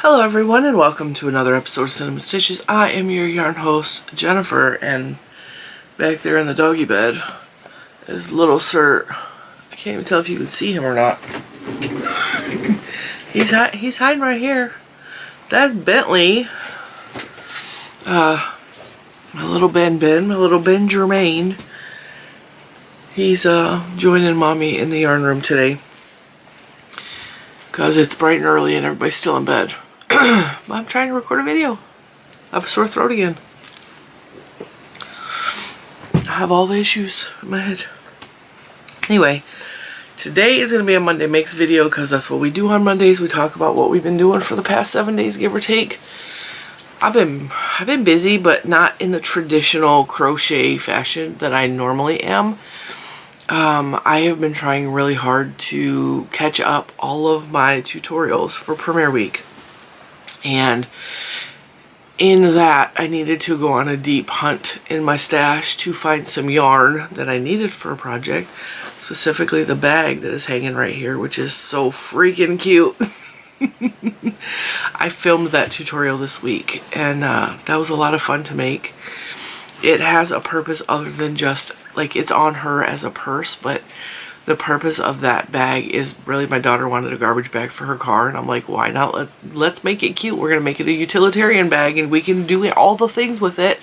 Hello everyone and welcome to another episode of Cinema Stitches. I am your yarn host, Jennifer, and back there in the doggy bed is little Sir. I can't even tell if you can see him or not. he's hiding right here. That's Bentley. My little Ben, my little Ben Germain. He's joining Mommy in the yarn room today because it's bright and early and everybody's still in bed. I'm trying to record a video. I have a sore throat again. I have all the issues in my head. Anyway, today is going to be a Monday Makes video because that's what we do on Mondays. We talk about what we've been doing for the past 7 days, give or take. I've been busy, but not in the traditional crochet fashion that I normally am. I have been trying really hard to catch up all of my tutorials for Premiere Week. And in that, I needed to go on a deep hunt in my stash to find some yarn that I needed for a project. Specifically the bag that is hanging right here, which is so freaking cute. I filmed that tutorial this week, and that was a lot of fun to make. It has a purpose other than just, like, it's on her as a purse, but the purpose of that bag is really my daughter wanted a garbage bag for her car, and I'm like, why not? Let's make it cute. We're going to make it a utilitarian bag, and we can do all the things with it.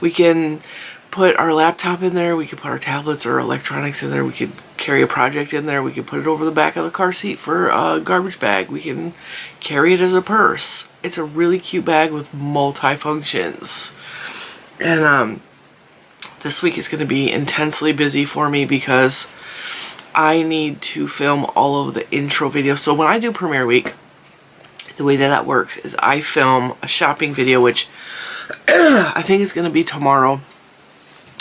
We can put our laptop in there. We can put our tablets or electronics in there. We could carry a project in there. We can put it over the back of the car seat for a garbage bag. We can carry it as a purse. It's a really cute bag with multi-functions. And this week is going to be intensely busy for me because I need to film all of the intro videos. So when I do Premiere Week, the way that works is I film a shopping video, which I think is going to be tomorrow.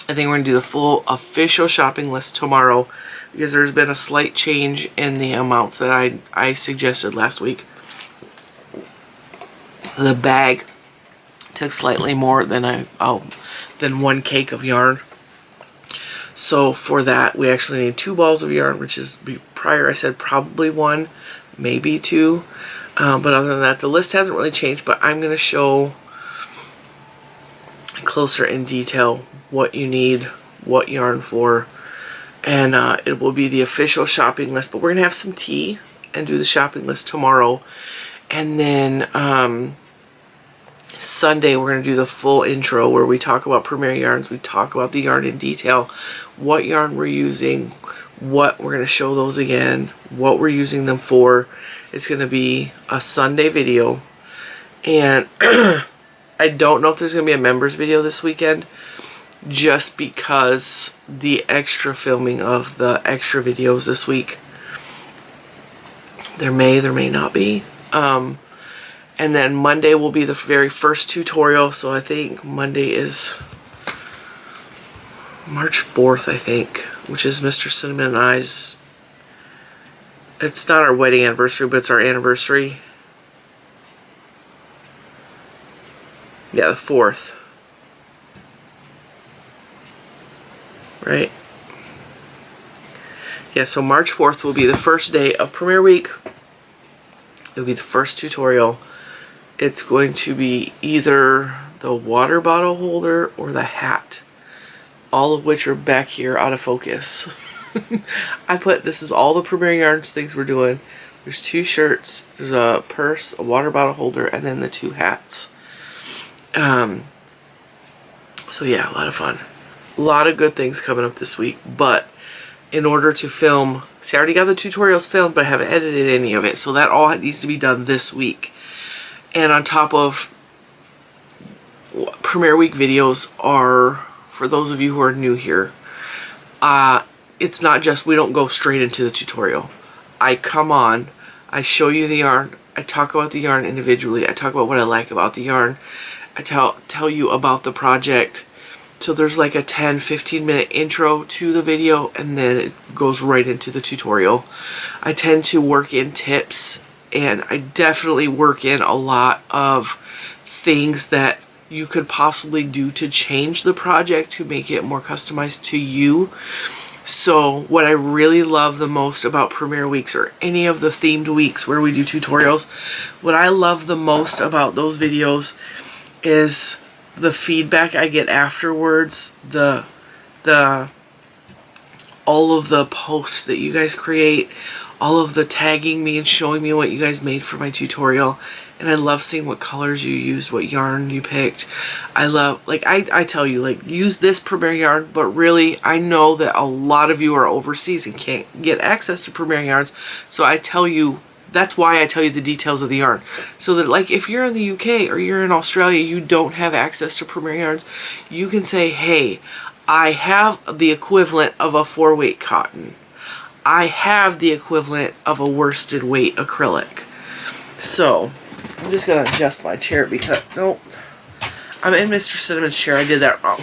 I think we're going to do the full official shopping list tomorrow because there's been a slight change in the amounts that I suggested last week. The bag took slightly more than than one cake of yarn. So for that, we actually need 2 balls of yarn, which is, prior I said probably 1, maybe 2. But other than that, the list hasn't really changed, but I'm going to show closer in detail what you need, what yarn for, and it will be the official shopping list. But we're going to have some tea and do the shopping list tomorrow. And then Sunday we're going to do the full intro where we talk about Premiere yarns, we talk about the yarn in detail, what yarn we're using, what we're going to show those again, what we're using them for. It's going to be a Sunday video, and I don't know if there's going to be a members video this weekend just because the extra filming of the extra videos this week. There may not be. And then Monday will be the very first tutorial, so I think Monday is March 4th, I think, which is Mr. Cinnamon and I's. It's not our wedding anniversary, but it's our anniversary. Yeah, the 4th. Right? Yeah, so March 4th will be the first day of Premiere Week. It'll be the first tutorial. It's going to be either the water bottle holder or the hat, all of which are back here out of focus. This is all the Premiere Yarns things we're doing. There's 2 shirts, there's a purse, a water bottle holder, and then the 2 hats. So yeah, a lot of fun. A lot of good things coming up this week, but in order to film, see, I already got the tutorials filmed, but I haven't edited any of it, so that all needs to be done this week. And on top of Premiere Week videos are, for those of you who are new here, it's not just, we don't go straight into the tutorial. I come on, I show you the yarn, I talk about the yarn individually, I talk about what I like about the yarn, I tell you about the project. So there's like a 10-15 minute intro to the video, and then it goes right into the tutorial. I tend to work in tips, and I definitely work in a lot of things that you could possibly do to change the project to make it more customized to you. So what I really love the most about premiere weeks or any of the themed weeks where we do tutorials, what I love the most about those videos is the feedback I get afterwards, all of the posts that you guys create, all of the tagging me and showing me what you guys made for my tutorial. And I love seeing what colors you used, what yarn you picked. I love, like, I tell you, like, use this Premier yarn, but really, I know that a lot of you are overseas and can't get access to Premier yarns. So I tell you, that's why I tell you the details of the yarn. So that, like, if you're in the UK or you're in Australia, you don't have access to Premier yarns, you can say, hey, I have the equivalent of a 4-weight cotton. I have the equivalent of a worsted weight acrylic. So I'm just going to adjust my chair because, nope, I'm in Mr. Cinnamon's chair. I did that wrong.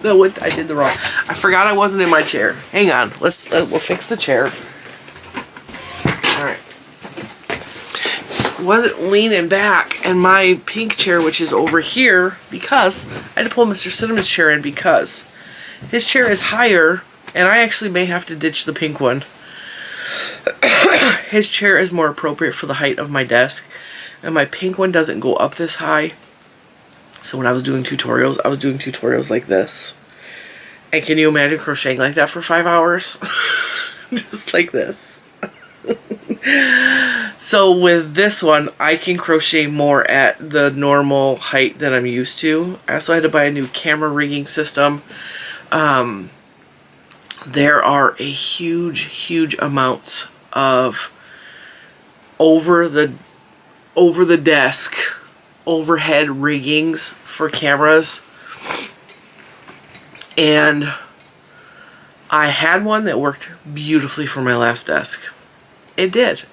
No, I did the wrong. I forgot I wasn't in my chair. Hang on. We'll fix the chair. All right. Wasn't leaning back, and my pink chair, which is over here, because I had to pull Mr. Cinnamon's chair in because his chair is higher, and I actually may have to ditch the pink one. His chair is more appropriate for the height of my desk, and my pink one doesn't go up this high. So when I was doing tutorials, I was doing tutorials like this. And can you imagine crocheting like that for 5 hours? Just like this. So with this one, I can crochet more at the normal height that I'm used to. I also had to buy a new camera rigging system. There are a huge amounts of over the desk overhead riggings for cameras, and I had one that worked beautifully for my last desk. It did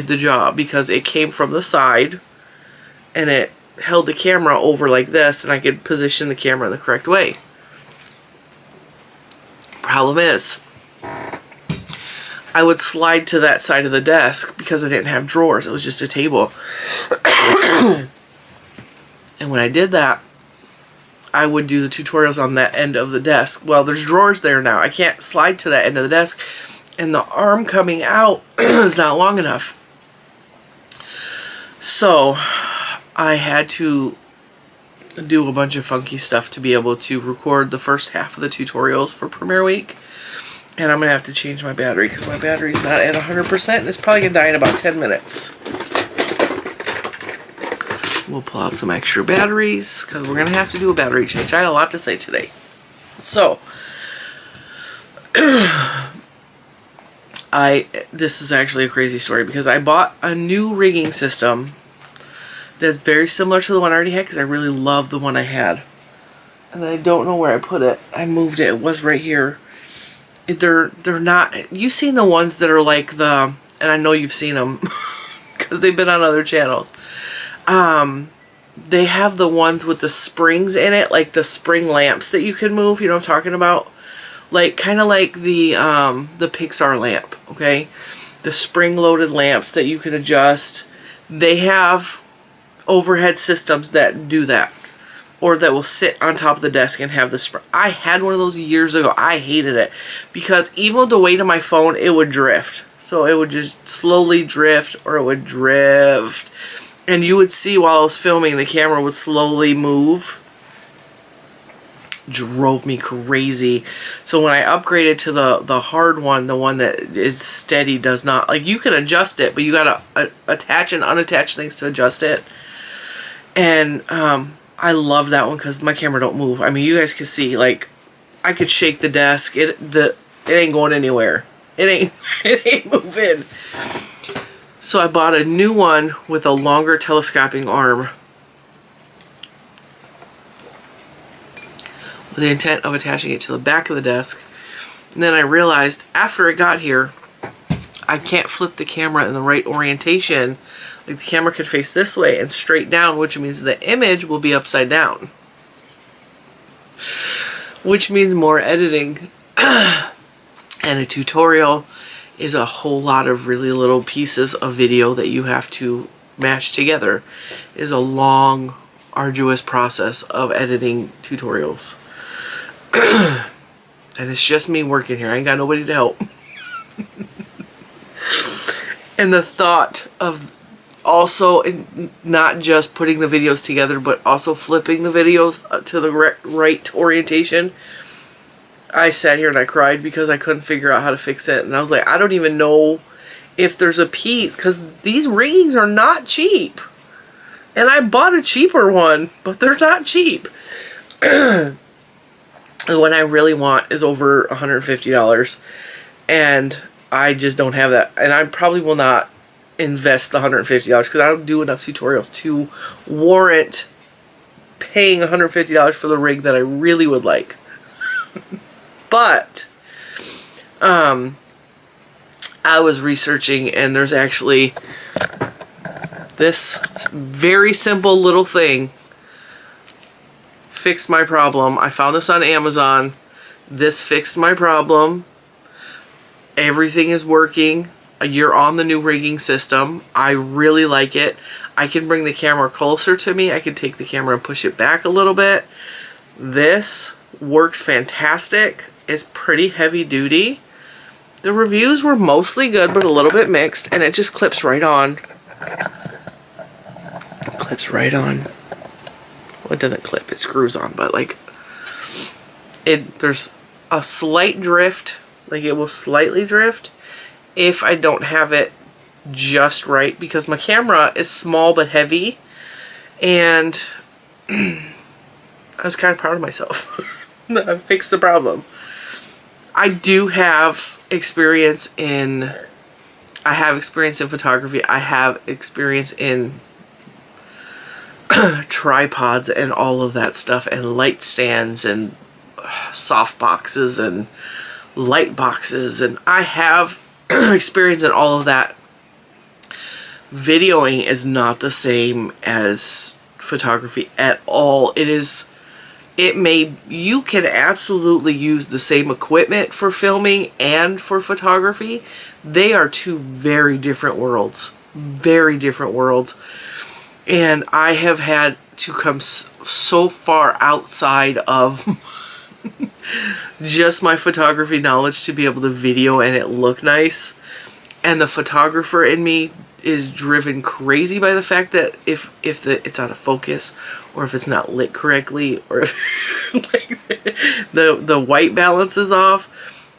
the job because it came from the side and it held the camera over like this, and I could position the camera in the correct way. Problem is, I would slide to that side of the desk because I didn't have drawers. It was just a table. And when I did that, I would do the tutorials on that end of the desk. Well, there's drawers there now. I can't slide to that end of the desk, and the arm coming out is not long enough. So I had to do a bunch of funky stuff to be able to record the first half of the tutorials for Premiere Week. And I'm going to have to change my battery because my battery's not at 100%, and it's probably going to die in about 10 minutes. We'll pull out some extra batteries because we're going to have to do a battery change. I had a lot to say today. So, this is actually a crazy story because I bought a new rigging system that's very similar to the one I already had because I really love the one I had. And I don't know where I put it. I moved it. It was right here. They're not... You've seen the ones that are like the... And I know you've seen them because they've been on other channels. They have the ones with the springs in it, like the spring lamps that you can move. You know what I'm talking about? Like, kind of like the Pixar lamp, okay? The spring-loaded lamps that you can adjust. They have overhead systems that do that. Or that will sit on top of the desk and have the spring. I had one of those years ago. I hated it. Because even with the weight of my phone, it would drift. So it would just slowly drift, or it would drift. And you would see while I was filming, the camera would slowly move. Drove me crazy. So when I upgraded to the hard one, the one that is steady, does not, like, you can adjust it, but you gotta attach and unattach things to adjust it. And I love that one because my camera don't move. I mean, you guys can see, like, I could shake the desk. It ain't going anywhere. It ain't moving. So I bought a new one with a longer telescoping arm with the intent of attaching it to the back of the desk. And then I realized after it got here, I can't flip the camera in the right orientation. Like, the camera could face this way and straight down, which means the image will be upside down. Which means more editing. And a tutorial is a whole lot of really little pieces of video that you have to match together. It is a long, arduous process of editing tutorials. I And it's just me working here. I ain't got nobody to help. And the thought of also not just putting the videos together, but also flipping the videos to the right orientation. I sat here and I cried because I couldn't figure out how to fix it. And I was like, I don't even know if there's a piece, because these riggings are not cheap. And I bought a cheaper one, but they're not cheap. The one I really want is over $150. And I just don't have that. And I probably will not invest the $150 because I don't do enough tutorials to warrant paying $150 for the rig that I really would like. But I was researching, and there's actually this very simple little thing fixed my problem. I found this on Amazon. This fixed my problem. Everything is working. You're on the new rigging system. I really like it. I can bring the camera closer to me. I can take the camera and push it back a little bit. This works fantastic. It's pretty heavy duty. The reviews were mostly good, but a little bit mixed, and it just clips right on. Clips right on. Well, it doesn't clip, it screws on, but like there's a slight drift, like it will slightly drift if I don't have it just right, because my camera is small but heavy, and I was kind of proud of myself. I fixed the problem. I do have experience in photography. I have experience in tripods and all of that stuff, and light stands and soft boxes and light boxes, and I have experience in all of that. Videoing is not the same as photography at all. You can absolutely use the same equipment for filming and for photography. They are two very different worlds. Very different worlds. And I have had to come so far outside of just my photography knowledge to be able to video and it look nice. And the photographer in me is driven crazy by the fact that if it's out of focus, or if it's not lit correctly, or if like the white balance is off.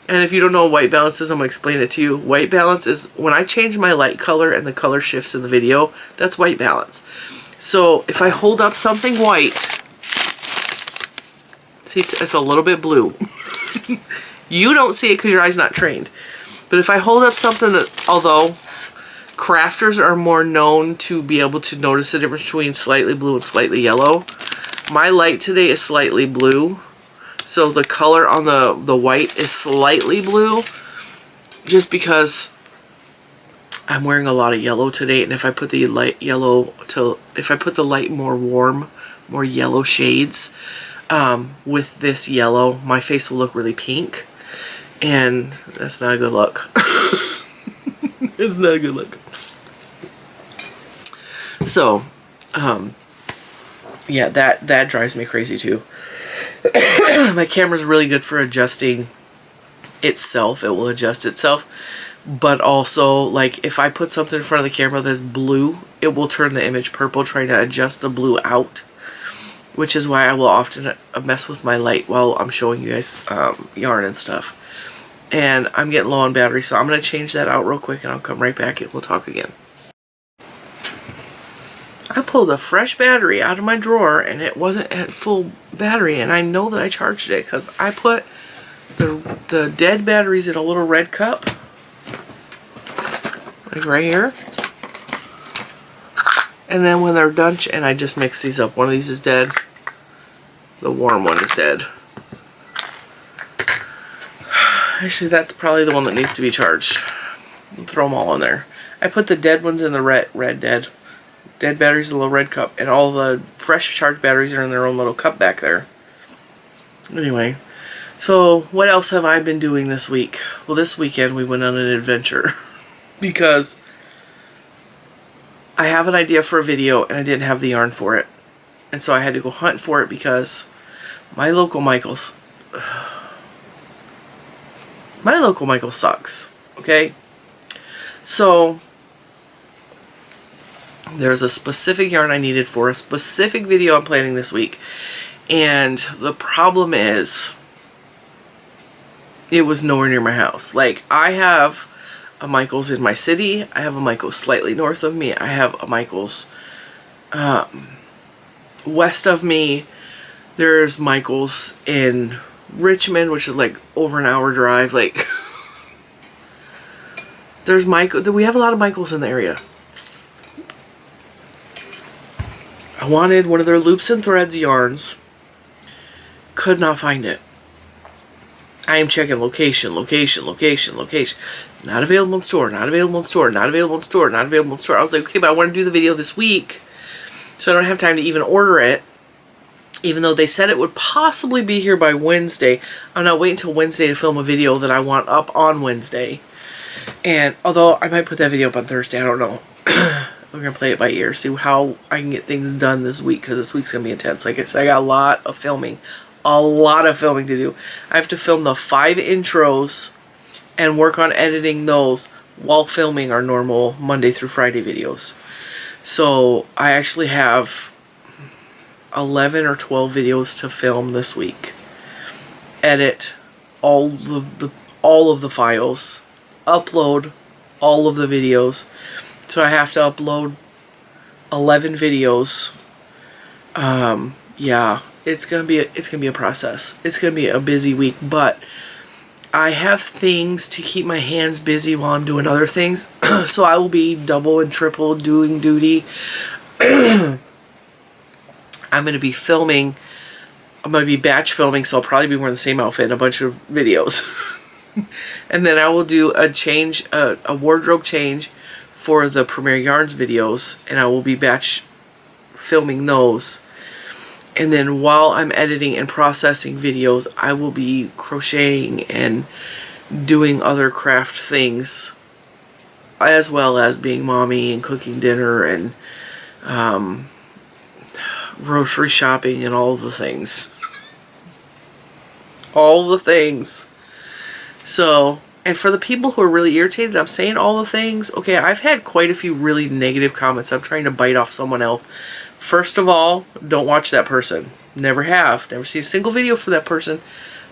And if you don't know what white balance is, I'm going to explain it to you. White balance is when I change my light color and the color shifts in the video. That's white balance. So if I hold up something white, see, it's a little bit blue. You don't see it because your eye's not trained. But if I hold up something that, although crafters are more known to be able to notice the difference between slightly blue and slightly yellow, my light today is slightly blue. So the color on the white is slightly blue, just because I'm wearing a lot of yellow today, and if I put the light yellow if I put the light more warm, more yellow shades with this yellow, my face will look really pink, and that's not a good look. It's not a good look. So, yeah, that drives me crazy too. My camera's really good for adjusting itself. It will adjust itself. But also, like, if I put something in front of the camera that's blue, it will turn the image purple, trying to adjust the blue out. Which is why I will often mess with my light while I'm showing you guys yarn and stuff. And I'm getting low on battery, so I'm going to change that out real quick, and I'll come right back and we'll talk again. I pulled a fresh battery out of my drawer, and it wasn't at full battery, and I know that I charged it because I put the dead batteries in a little red cup, like right here. And then when they're done, and I just mix these up. One of these is dead. The warm one is dead. Actually, that's probably the one that needs to be charged. I'll throw them all in there. I put the dead ones in the red dead batteries in a little red cup, and all the fresh charged batteries are in their own little cup back there. Anyway, so what else have I been doing this week? Well, this weekend we went on an adventure because I have an idea for a video and I didn't have the yarn for it. And so I had to go hunt for it because my local Michaels, my local Michaels sucks. Okay? So there's a specific yarn I needed for a specific video I'm planning this week. And the problem is, it was nowhere near my house. Like, I have a Michaels in my city. I have a Michaels slightly north of me. I have a Michaels west of me. There's Michaels in Richmond, which is like over an hour drive. Like, there's we have a lot of Michaels in the area. I wanted one of their loops and threads yarns. Could not find it. I am checking location. Not available in store, not available in store, not available in store, not available in store. I was like, okay, but I want to do the video this week, so I don't have time to even order it. Even though they said it would possibly be here by Wednesday. I'm not waiting until Wednesday to film a video that I want up on Wednesday. And although I might put that video up on Thursday, I don't know. We're going to play it by ear, see how I can get things done this week, because this week's going to be intense. Like I said, I got a lot of filming. A lot of filming to do. I have to film the 5 intros and work on editing those while filming our normal Monday through Friday videos. So I actually have 11 or 12 videos to film this week. Edit all of the files. Upload all of the videos. So I have to upload 11 videos. Yeah, it's gonna be a process. It's gonna be a busy week, but I have things to keep my hands busy while I'm doing other things. So I will be double and triple doing duty. I'm gonna be filming. I'm gonna be batch filming, so I'll probably be wearing the same outfit in a bunch of videos. And then I will do a change, a wardrobe change for the Premier Yarns videos, and I will be batch filming those. And then while I'm editing and processing videos, I will be crocheting and doing other craft things, as well as being mommy and cooking dinner and grocery shopping and all the things. All the things. So, and for the people who are really irritated, I'm saying all the things. Okay, I've had quite a few really negative comments. I'm trying to bite off someone else. First of all, don't watch that person. Never have. Never seen a single video for that person.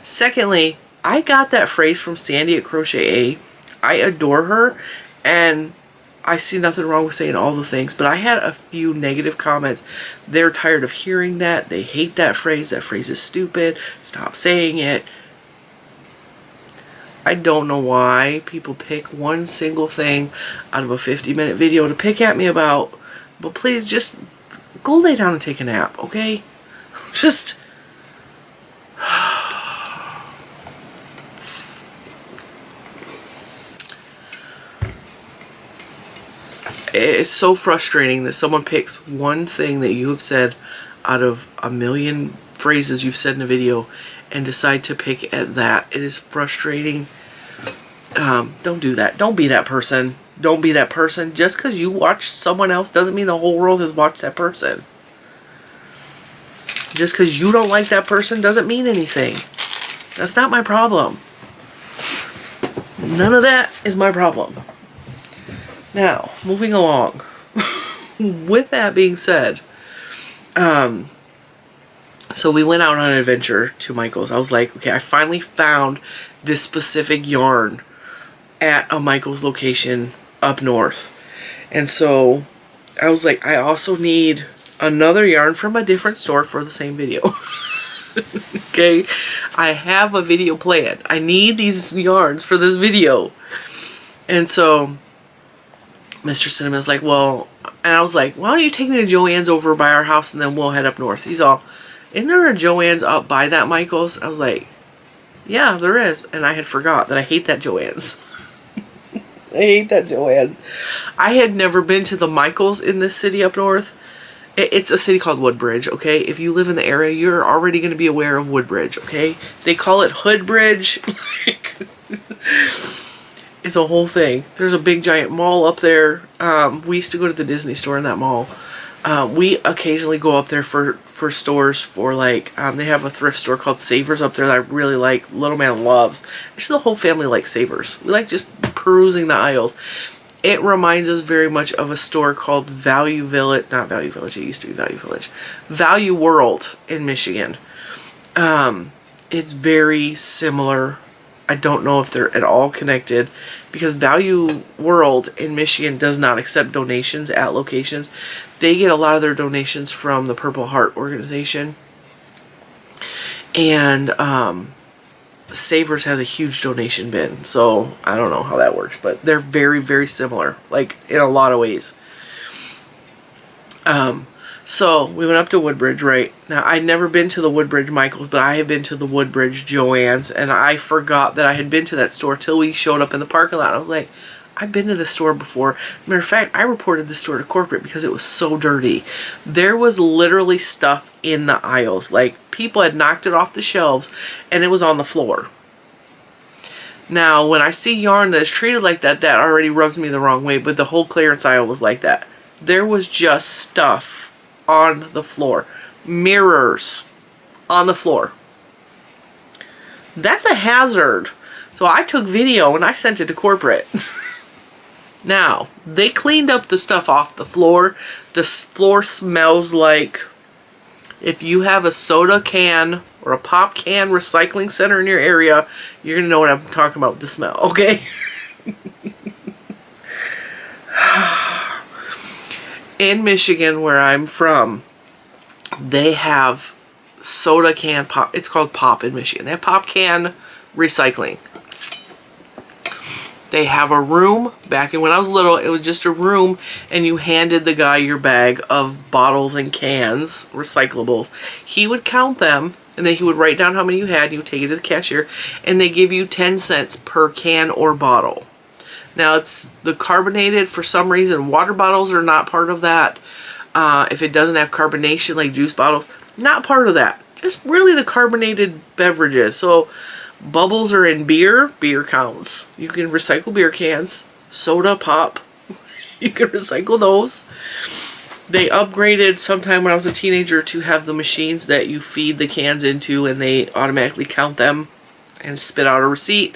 Secondly, I got that phrase from Sandy at Crochet A. I adore her, and I see nothing wrong with saying all the things, but I had a few negative comments. They're tired of hearing that. They hate that phrase. That phrase is stupid. Stop saying it. I don't know why people pick one single thing out of a 50-minute video to pick at me about, but please just go lay down and take a nap, okay? Just... It's so frustrating that someone picks one thing that you have said out of a million phrases you've said in a video and decide to pick at that. It is frustrating. Don't do that. Don't be that person. Don't be that person. Just because you watch someone else doesn't mean the whole world has watched that person. Just because you don't like that person doesn't mean anything. That's not my problem. None of that is my problem. Now, moving along. With that being said, so we went out on an adventure to Michaels. I was like, okay, I finally found this specific yarn at a Michaels location up north. And so I was like, I also need another yarn from a different store for the same video. Okay, I have a video planned. I need these yarns for this video. And so Mr. Cinnamon's like, well, and I was like, why don't you take me to Joann's over by our house and then we'll head up north. He's all, isn't there a Joann's up by that Michaels? I was like, yeah, there is. And I had forgot that I hate that Joann's. I hate that Joann's. I had never been to the Michaels in this city up north. It's a city called Woodbridge, okay? If you live in the area, you're already going to be aware of Woodbridge, okay? They call it Hoodbridge. It's a whole thing. There's a big giant mall up there. We used to go to the Disney store in that mall. We occasionally go up there for stores for like, they have a thrift store called Savers up there that I really like. Little man loves. Actually, the whole family likes Savers. We like just perusing the aisles. It reminds us very much of a store called Value Village. Not Value Village, it used to be Value Village. Value World in Michigan. It's very similar. I don't know if they're at all connected because Value World in Michigan does not accept donations at locations. They get a lot of their donations from the Purple Heart organization. And Savers has a huge donation bin. So I don't know how that works, but they're very, very similar, like in a lot of ways. So we went up to Woodbridge, right? Now, I'd never been to the Woodbridge Michaels, but I have been to the Woodbridge Joann's, and I forgot that I had been to that store till we showed up in the parking lot. I was like, I've been to this store before. Matter of fact, I reported this store to corporate because it was so dirty. There was literally stuff in the aisles. Like, people had knocked it off the shelves, and it was on the floor. Now, when I see yarn that is treated like that, that already rubs me the wrong way, but the whole clearance aisle was like that. There was just stuff on the floor. Mirrors on the floor. That's a hazard. So I took video and I sent it to corporate. Now, they cleaned up the stuff off the floor. The floor smells like if you have a soda can or a pop can recycling center in your area, you're going to know what I'm talking about with the smell, okay? In Michigan, where I'm from, they have soda can pop. It's called pop in Michigan. They have pop can recycling. They have a room. Back in when I was little, it was just a room, and you handed the guy your bag of bottles and cans, recyclables. He would count them, and then he would write down how many you had. You would take it to the cashier, and they give you 10 cents per can or bottle. Now, it's the carbonated, for some reason, water bottles are not part of that. If it doesn't have carbonation, like juice bottles, not part of that. Just really the carbonated beverages. So, bubbles are in beer. Beer counts. You can recycle beer cans. Soda, pop. You can recycle those. They upgraded sometime when I was a teenager to have the machines that you feed the cans into, and they automatically count them and spit out a receipt.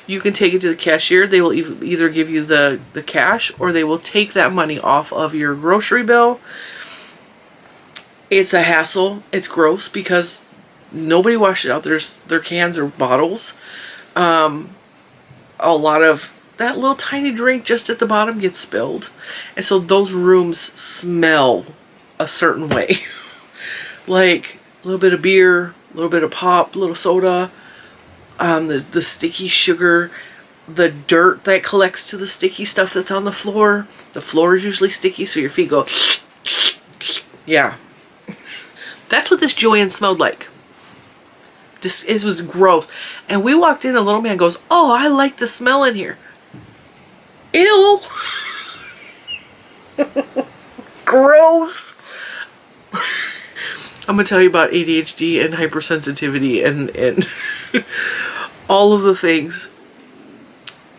You can take it to the cashier. They will either give you the cash, or they will take that money off of your grocery bill. It's a hassle. It's gross because nobody washes out their cans or bottles. A lot of that little tiny drink just at the bottom gets spilled. And so those rooms smell a certain way. Like a little bit of beer, a little bit of pop, a little soda. The sticky sugar, the dirt that collects to the sticky stuff that's on the floor. The floor is usually sticky, so your feet go, yeah. That's what this Joann smelled like. It was gross. And we walked in, a little man goes, "Oh, I like the smell in here." Ew. Gross. I'm going to tell you about ADHD and hypersensitivity and all of the things.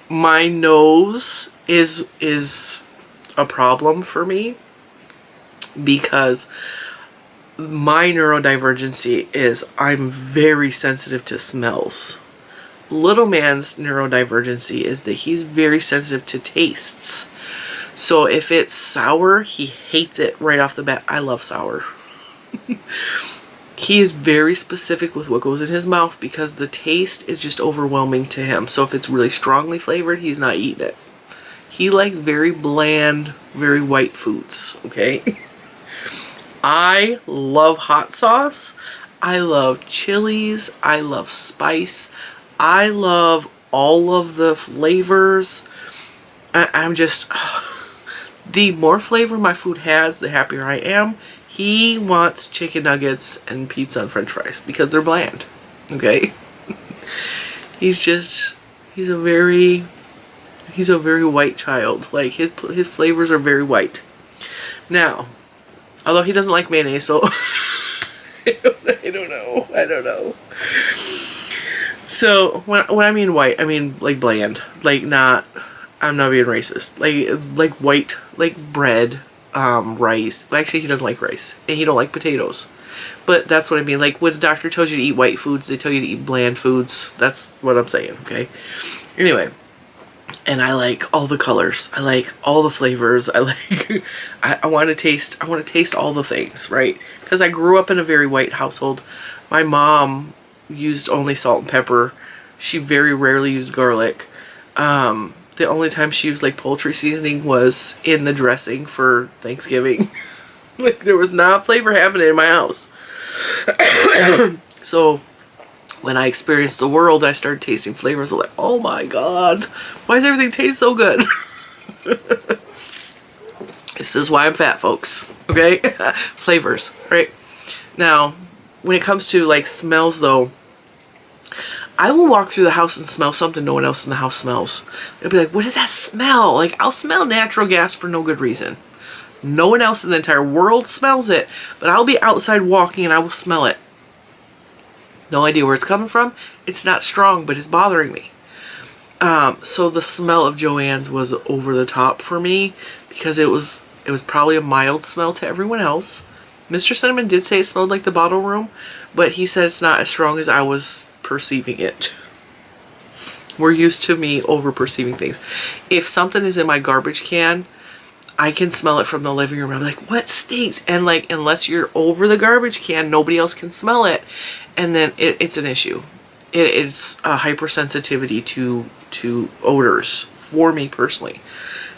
My nose is a problem for me because my neurodivergency is I'm very sensitive to smells. Little man's neurodivergency is that he's very sensitive to tastes. So if it's sour, he hates it right off the bat. I love sour. He is very specific with what goes in his mouth because the taste is just overwhelming to him. So if it's really strongly flavored, he's not eating it. He likes very bland, very white foods, okay? I love hot sauce. I love chilies. I love spice. I love all of the flavors. I'm just... the more flavor my food has, the happier I am. He wants chicken nuggets and pizza and french fries because they're bland. Okay? He's a very white child. Like his flavors are very white. Now, although he doesn't like mayonnaise, so I don't know. So when I mean white, I mean like bland. Like not, I'm not being racist. Like white, like bread. rice. Well, actually, he doesn't like rice, and he don't like potatoes. But that's what I mean. Like, when the doctor tells you to eat white foods, they tell you to eat bland foods. That's what I'm saying, okay? Anyway, and I like all the colors. I like all the flavors. I like, I want to taste all the things, right? Because I grew up in a very white household. My mom used only salt and pepper. She very rarely used garlic. The only time she used like poultry seasoning was in the dressing for Thanksgiving. Like, there was not flavor happening in my house. So when I experienced the world, I started tasting flavors. I was like, oh my god, why does everything taste so good? This is why I'm fat, folks. Okay? Flavors, right? Now, when it comes to like smells though, I will walk through the house and smell something no one else in the house smells. They'll be like, what did that smell? Like, I'll smell natural gas for no good reason. No one else in the entire world smells it, but I'll be outside walking and I will smell it. No idea where it's coming from. It's not strong, but it's bothering me. So the smell of Joann's was over the top for me because it was probably a mild smell to everyone else. Mr. Cinnamon did say it smelled like the bottle room, but he said it's not as strong as I was perceiving it. We're used to me over perceiving things. If something is in my garbage can, I can smell it from the living room. I'm like, what stinks? And like, unless you're over the garbage can, nobody else can smell it. And then it's an issue. It's a hypersensitivity to odors for me personally.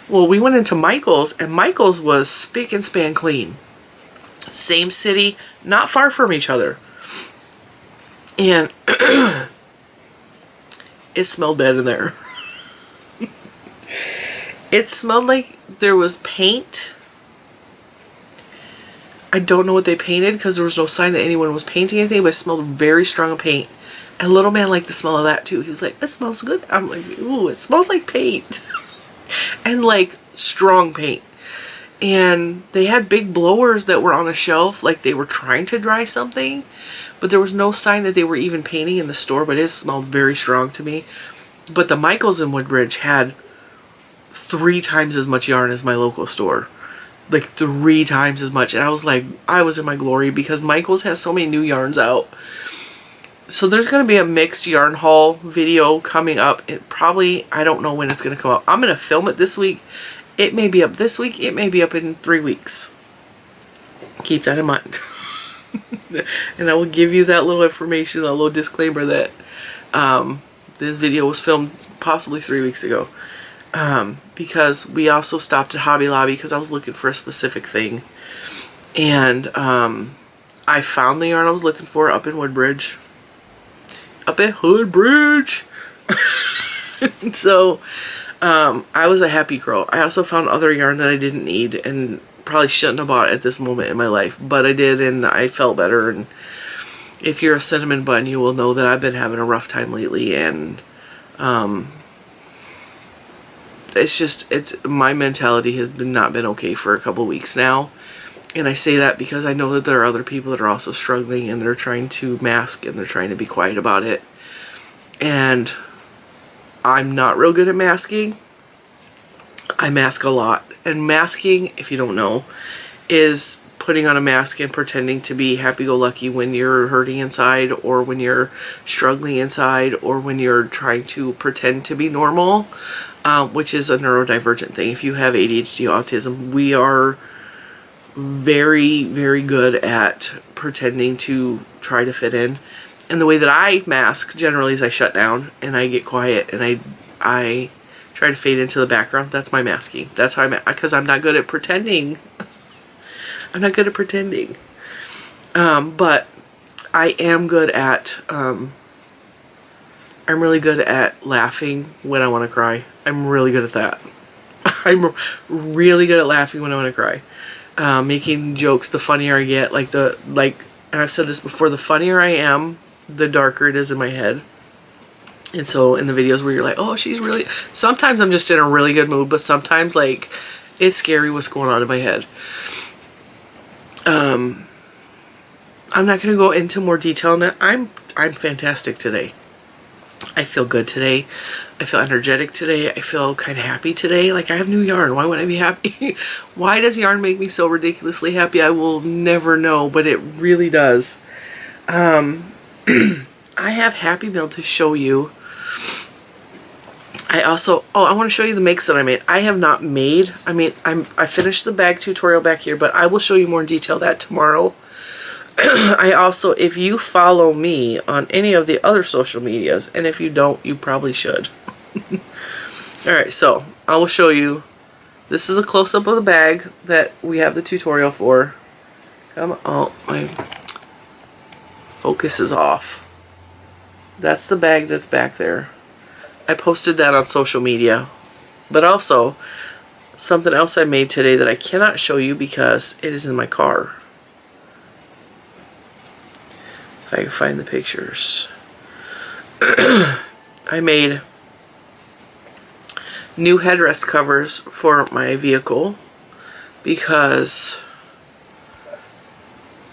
Well, we went into Michael's, and Michael's was spick and span clean. Same city, not far from each other. And it smelled bad in there. It smelled like there was paint. I don't know what they painted because there was no sign that anyone was painting anything, but it smelled very strong of paint. And little man liked the smell of that too. He was like, it smells good. I'm like, ooh, it smells like paint. And like strong paint. And they had big blowers that were on a shelf, like they were trying to dry something. But there was no sign that they were even painting in the store, but it smelled very strong to me. But the Michaels in Woodbridge had 3 times as much yarn as my local store. Like 3 times as much. And I was like, I was in my glory because Michaels has so many new yarns out. So there's going to be a mixed yarn haul video coming up. It probably, I don't know when it's going to come out. I'm going to film it this week. It may be up this week. It may be up in 3 weeks. Keep that in mind. And I will give you that little information, a little disclaimer that this video was filmed possibly 3 weeks ago. Because we also stopped at Hobby Lobby because I was looking for a specific thing. And I found the yarn I was looking for up in Woodbridge. Up at Woodbridge! So I was a happy girl. I also found other yarn that I didn't need and probably shouldn't have bought at this moment in my life, but I did, and I felt better. And if you're a cinnamon bun, you will know that I've been having a rough time lately, and my mentality has not been okay for a couple weeks now. And I say that because I know that there are other people that are also struggling, and they're trying to mask, and they're trying to be quiet about it. And I'm not real good at masking. I mask a lot. And masking, if you don't know, is putting on a mask and pretending to be happy-go-lucky when you're hurting inside, or when you're struggling inside, or when you're trying to pretend to be normal, which is a neurodivergent thing. If you have ADHD, autism, we are very, very good at pretending to try to fit in. And the way that I mask generally is I shut down and I get quiet and I try to fade into the background. That's my masking. That's how because I'm not good at pretending. I'm not good at pretending. But I am good at, I'm really good at laughing when I want to cry. I'm really good at that. I'm really good at laughing when I want to cry. Making jokes, the funnier I get, and I've said this before, the funnier I am, the darker it is in my head. And so in the videos where you're like, oh, she's really, sometimes I'm just in a really good mood, but sometimes like it's scary what's going on in my head. I'm not going to go into more detail on that. I'm fantastic today. I feel good today. I feel energetic today. I feel kind of happy today. Like, I have new yarn. Why would I be happy? Why does yarn make me so ridiculously happy? I will never know, but it really does. I have Happy Mail to show you. I also, I want to show you the makes that I made. I have not made, I finished the bag tutorial back here, but I will show you more in detail that tomorrow. I also, if you follow me on any of the other social medias, and if you don't, you probably should. Alright, so I will show you. This is a close-up of the bag that we have the tutorial for. Come on. Oh, my focus is off. That's the bag that's back there. I posted that on social media. But also, something else I made today that I cannot show you because it is in my car. If I can find the pictures. I made new headrest covers for my vehicle because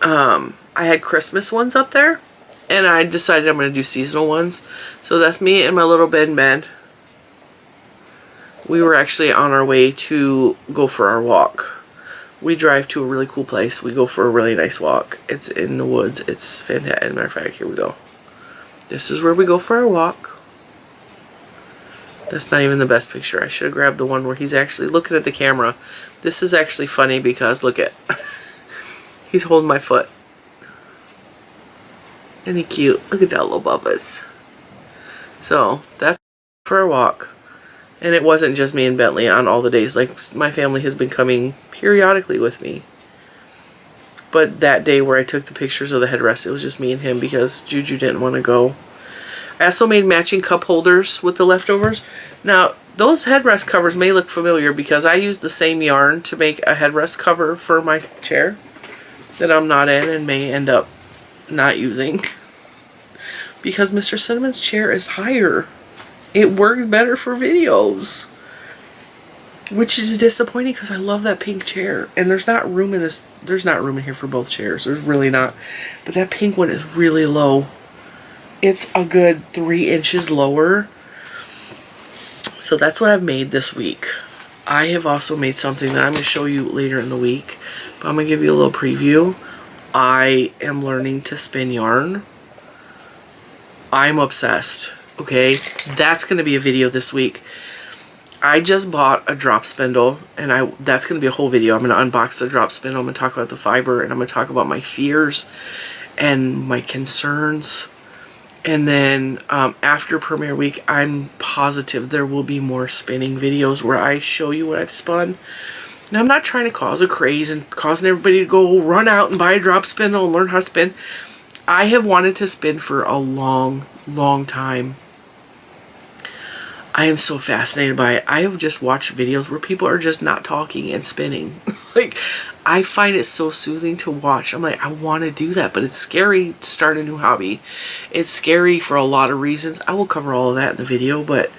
I had Christmas ones up there and I decided I'm going to do seasonal ones. So that's me and my little bed. We were actually on our way to go for our walk. We drive to a really cool place. We go for a really nice walk. It's in the woods. It's fantastic. As a matter of fact, here we go. This is where we go for our walk. That's not even the best picture. I should have grabbed the one where he's actually looking at the camera. This is actually funny because look at, he's holding my foot. Isn't he cute? Look at that little Bubba's. So that's for our walk. And it wasn't just me and Bentley on all the days. Like, my family has been coming periodically with me. But that day where I took the pictures of the headrest, it was just me and him because Juju didn't want to go. I also made matching cup holders with the leftovers. Now, those headrest covers may look familiar because I used the same yarn to make a headrest cover for my chair that I'm not in and may end up not using. Because Mr. Cinnamon's chair is higher. It works better for videos. Which is disappointing because I love that pink chair. And there's not room in this. There's not room in here for both chairs. There's really not. But that pink one is really low. It's a good 3 inches lower. So that's what I've made this week. I have also made something that I'm going to show you later in the week. But I'm going to give you a little preview. I am learning to spin yarn. I'm obsessed. Okay, that's going to be a video this week. I just bought a drop spindle, and that's going to be a whole video. I'm going to unbox the drop spindle. I'm going to talk about the fiber, and I'm going to talk about my fears and my concerns. And then after premiere week, I'm positive there will be more spinning videos where I show you what I've spun. Now, I'm not trying to cause a craze and causing everybody to go run out and buy a drop spindle and learn how to spin. I have wanted to spin for a long, long time. I am so fascinated by it. I have just watched videos where people are just not talking and spinning. Like, I find it so soothing to watch. I'm like, I want to do that, but it's scary to start a new hobby. It's scary for a lot of reasons. I will cover all of that in the video, but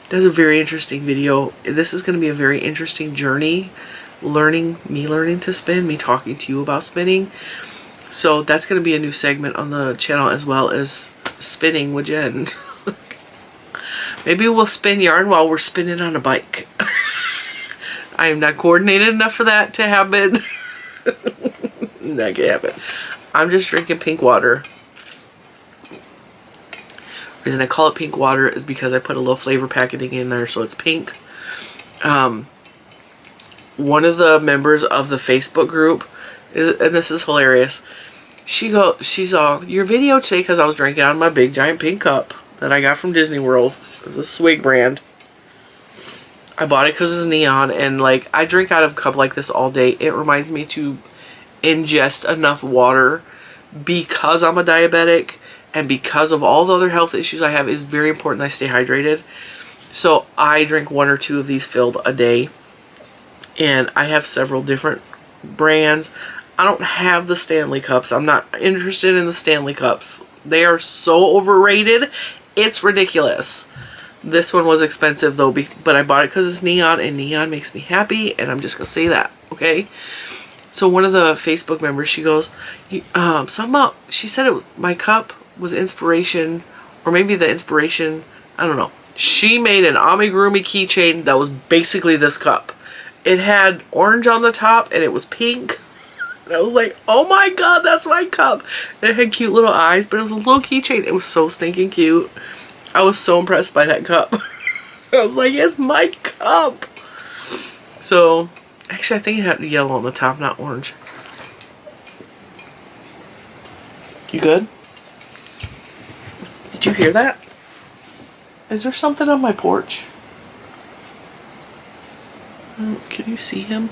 that's a very interesting video. This is going to be a very interesting journey. Me learning to spin, me talking to you about spinning. So that's going to be a new segment on the channel as well as spinning with Jen. Maybe we'll spin yarn while we're spinning on a bike. I am not coordinated enough for that to happen. Not gonna happen. I'm just drinking pink water. The reason I call it pink water is because I put a little flavor packaging in there so it's pink. One of the members of the Facebook group, and this is hilarious, she saw your video today because I was drinking out of my big giant pink cup that I got from Disney World. It's a Swig brand. I bought it because it's neon, and like, I drink out of a cup like this all day. It reminds me to ingest enough water because I'm a diabetic and because of all the other health issues I have. It's very important I stay hydrated. So I drink 1 or 2 of these filled a day, and I have several different brands. I don't have the Stanley cups. I'm not interested in the Stanley cups. They are so overrated. It's ridiculous. This one was expensive though, but I bought it because it's neon, and neon makes me happy, and I'm just gonna say that, okay? So one of the Facebook members, she goes, she said my cup was inspiration or maybe the inspiration, I don't know. She made an amigurumi keychain that was basically this cup. It had orange on the top and it was pink. And I was like, oh my god, that's my cup. And it had cute little eyes, but it was a little keychain. It was so stinking cute. I was so impressed by that cup. I was like, it's my cup. So, actually I think it had yellow on the top, not orange. You good? Did you hear that? Is there something on my porch? Can you see him?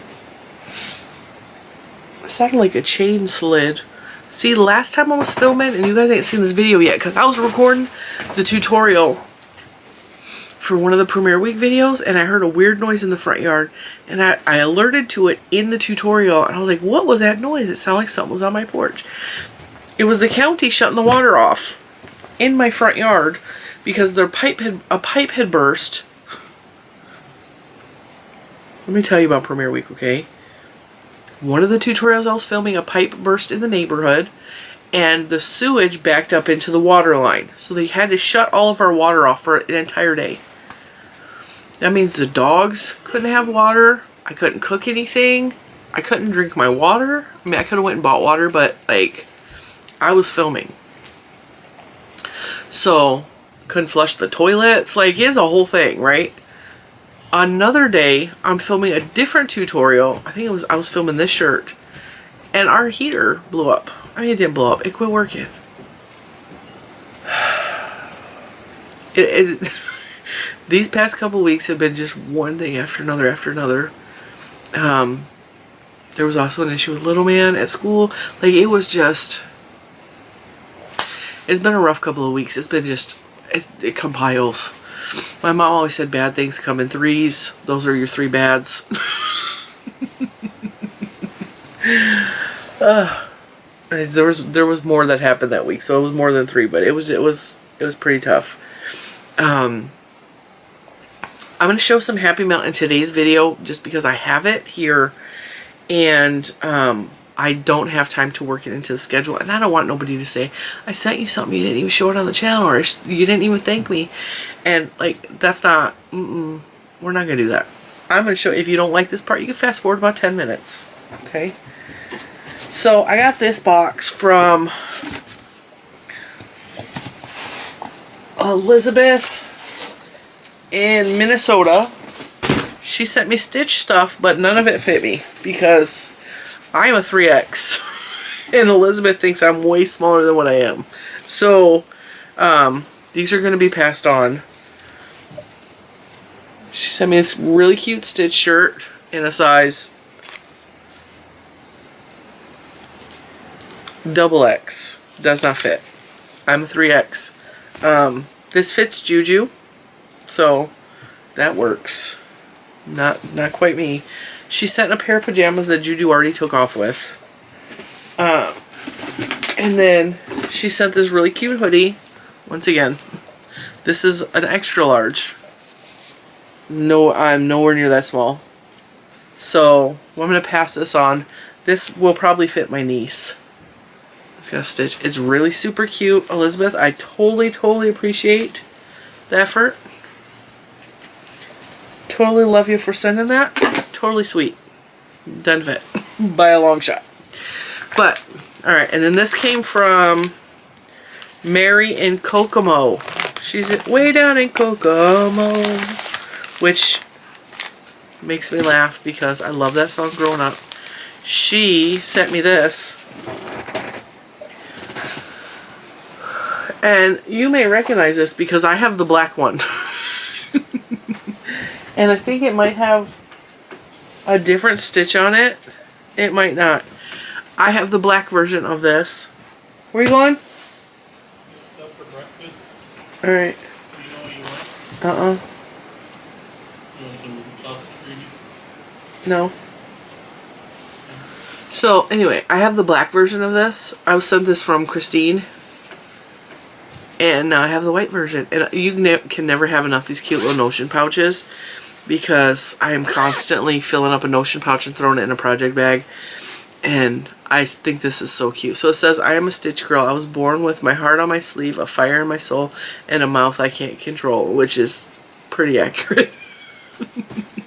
It sounded like a chain slid. See, last time I was filming, and you guys ain't seen this video yet, because I was recording the tutorial for one of the Premiere Week videos, and I heard a weird noise in the front yard, and I alerted to it in the tutorial, and I was like, what was that noise? It sounded like something was on my porch. It was the county shutting the water off in my front yard because a pipe had burst. Let me tell you about Premiere Week, okay? One of the tutorials I was filming, a pipe burst in the neighborhood and the sewage backed up into the water line. So they had to shut all of our water off for an entire day. That means the dogs couldn't have water. I couldn't cook anything. I couldn't drink my water. I mean, I could have went and bought water, but like, I was filming. So, couldn't flush the toilets. Like, it's a whole thing, right? Another day, I'm filming a different tutorial. I think I was filming this shirt. And our heater blew up. I mean, it didn't blow up. It quit working. These past couple weeks have been just one thing after another after another. There was also an issue with Little Man at school. Like, it was just... It's been a rough couple of weeks. It's been just... It compiles. My mom always said bad things come in threes. Those are your three bads. There was more that happened that week, so it was more than three, but it was pretty tough. I'm gonna show some Happy Mail in today's video just because I have it here, and I don't have time to work it into the schedule, and I don't want nobody to say, I sent you something, you didn't even show it on the channel, or you didn't even thank me. And, like, that's not, we're not going to do that. I'm going to show you, if you don't like this part, you can fast forward about 10 minutes, okay? So, I got this box from Elizabeth in Minnesota. She sent me Stitch stuff, but none of it fit me, because I'm a 3X, and Elizabeth thinks I'm way smaller than what I am. So, these are going to be passed on. She sent me this really cute Stitch shirt in a size XX. Does not fit. I'm a 3X. This fits Juju, so that works. Not quite me. She sent a pair of pajamas that Juju already took off with. And then she sent this really cute hoodie. Once again, this is an extra large. No, I'm nowhere near that small. So, I'm going to pass this on. This will probably fit my niece. It's got a stitch. It's really super cute, Elizabeth. I totally appreciate the effort. Totally love you for sending that. Totally sweet. Done fit. By a long shot. But, alright, and then this came from Mary in Kokomo. She's way down in Kokomo. Which makes me laugh because I love that song growing up. She sent me this. And you may recognize this because I have the black one. And I think it might have a different stitch on it. It might not. I have the black version of this. Where are you going? Alright. No. So, anyway, I have the black version of this. I was sent this from Christine. And now I have the white version. And you can never have enough of these cute little Notion pouches, because I am constantly filling up a Notion pouch and throwing it in a project bag. And I think this is so cute. So it says, I am a Stitch girl. I was born with my heart on my sleeve, a fire in my soul, and a mouth I can't control, which is pretty accurate.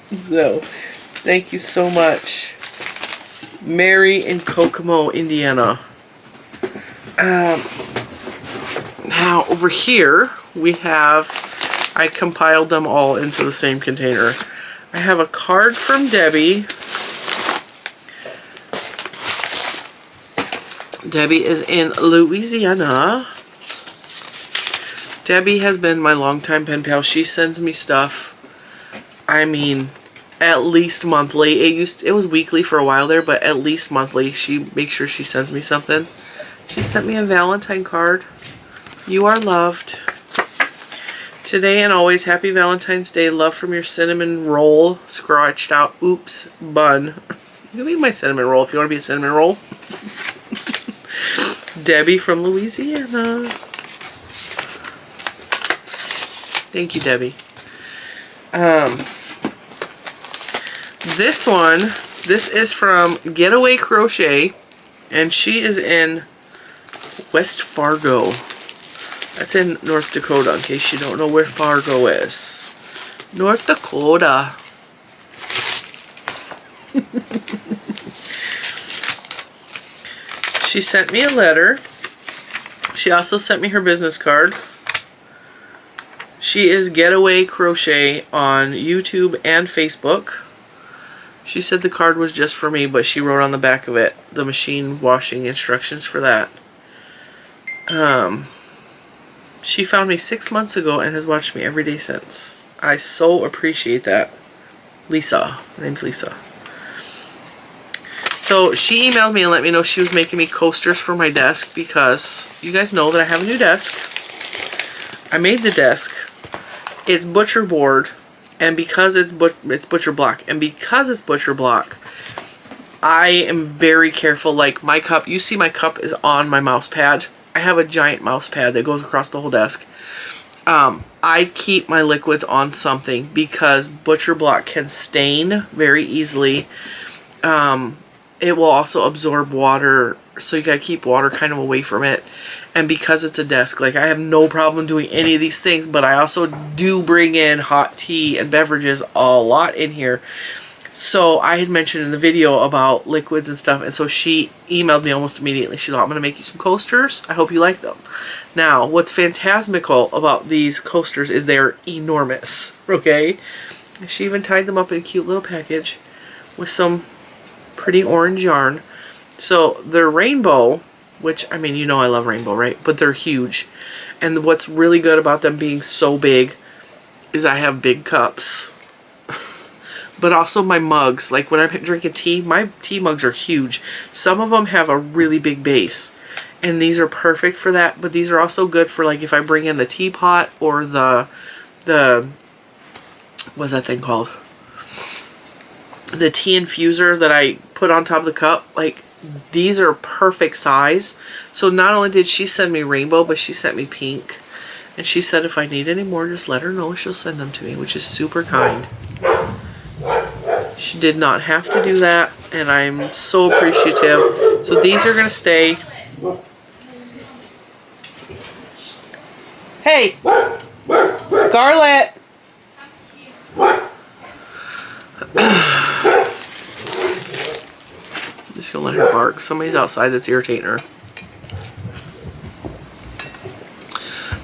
So, thank you so much. Mary in Kokomo, Indiana. Now, over here, we have, I compiled them all into the same container. I have a card from Debbie. Debbie is in Louisiana. Debbie has been my longtime pen pal. She sends me stuff, I mean, at least monthly. It was weekly for a while there, but at least monthly. She makes sure she sends me something. She sent me a Valentine card. You are loved. Today and always, happy Valentine's Day. Love from your cinnamon roll, scratched out, oops, bun. You can be my cinnamon roll if you want to be a cinnamon roll. Debbie from Louisiana. Thank you, Debbie. This one, this is from Getaway Crochet, and she is in West Fargo. That's in North Dakota, in case you don't know where Fargo is. North Dakota. She sent me a letter. She also sent me her business card. She is Getaway Crochet on YouTube and Facebook. She said the card was just for me, but she wrote on the back of it the machine washing instructions for that. She found me 6 months ago and has watched me every day since. I so appreciate that. Lisa. Her name's Lisa. So she emailed me and let me know she was making me coasters for my desk because you guys know that I have a new desk. I made the desk. It's butcher board, and because it's butcher block, and because it's butcher block, I am very careful. Like my cup, you see my cup is on my mouse pad. I have a giant mouse pad that goes across the whole desk. I keep my liquids on something because butcher block can stain very easily. It will also absorb water, so you gotta keep water kind of away from it. And because it's a desk, like I have no problem doing any of these things, but I also do bring in hot tea and beverages a lot in here. So I had mentioned in the video about liquids and stuff, and so she emailed me almost immediately. She's like, I'm gonna make you some coasters. I hope you like them. Now, what's phantasmical about these coasters is they're enormous, okay? She even tied them up in a cute little package with some pretty orange yarn. So they're rainbow, which, I mean, you know I love rainbow, right? But they're huge. And what's really good about them being so big is I have big cups. But also my mugs. Like when I'm drinking tea, my tea mugs are huge. Some of them have a really big base. And these are perfect for that. But these are also good for like if I bring in the teapot or the what's that thing called? The tea infuser that I put on top of the cup. Like these are perfect size. So not only did she send me rainbow, but she sent me pink. And she said if I need any more, just let her know. She'll send them to me, which is super kind. She did not have to do that, and I'm so appreciative. So these are going to stay. Hey! Scarlett! Just gonna let her bark. Somebody's outside that's irritating her.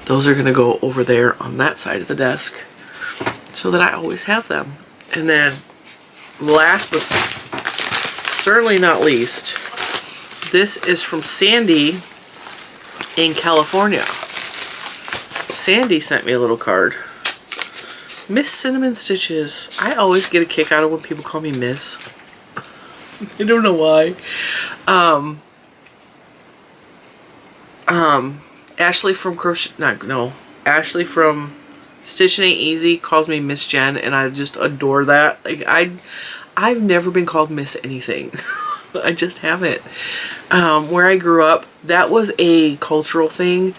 Those are gonna go over there on that side of the desk so that I always have them. And then last but certainly not least, this is from Sandy in California. Sandy sent me a little card. Miss Cinnamon Stitches. I always get a kick out of when people call me Miss. I don't know why. Ashley from Ashley from Stitch Ain't Easy calls me Miss Jen, and I just adore that. Like I've never been called Miss anything. I just haven't. Where I grew up, that was a cultural thing.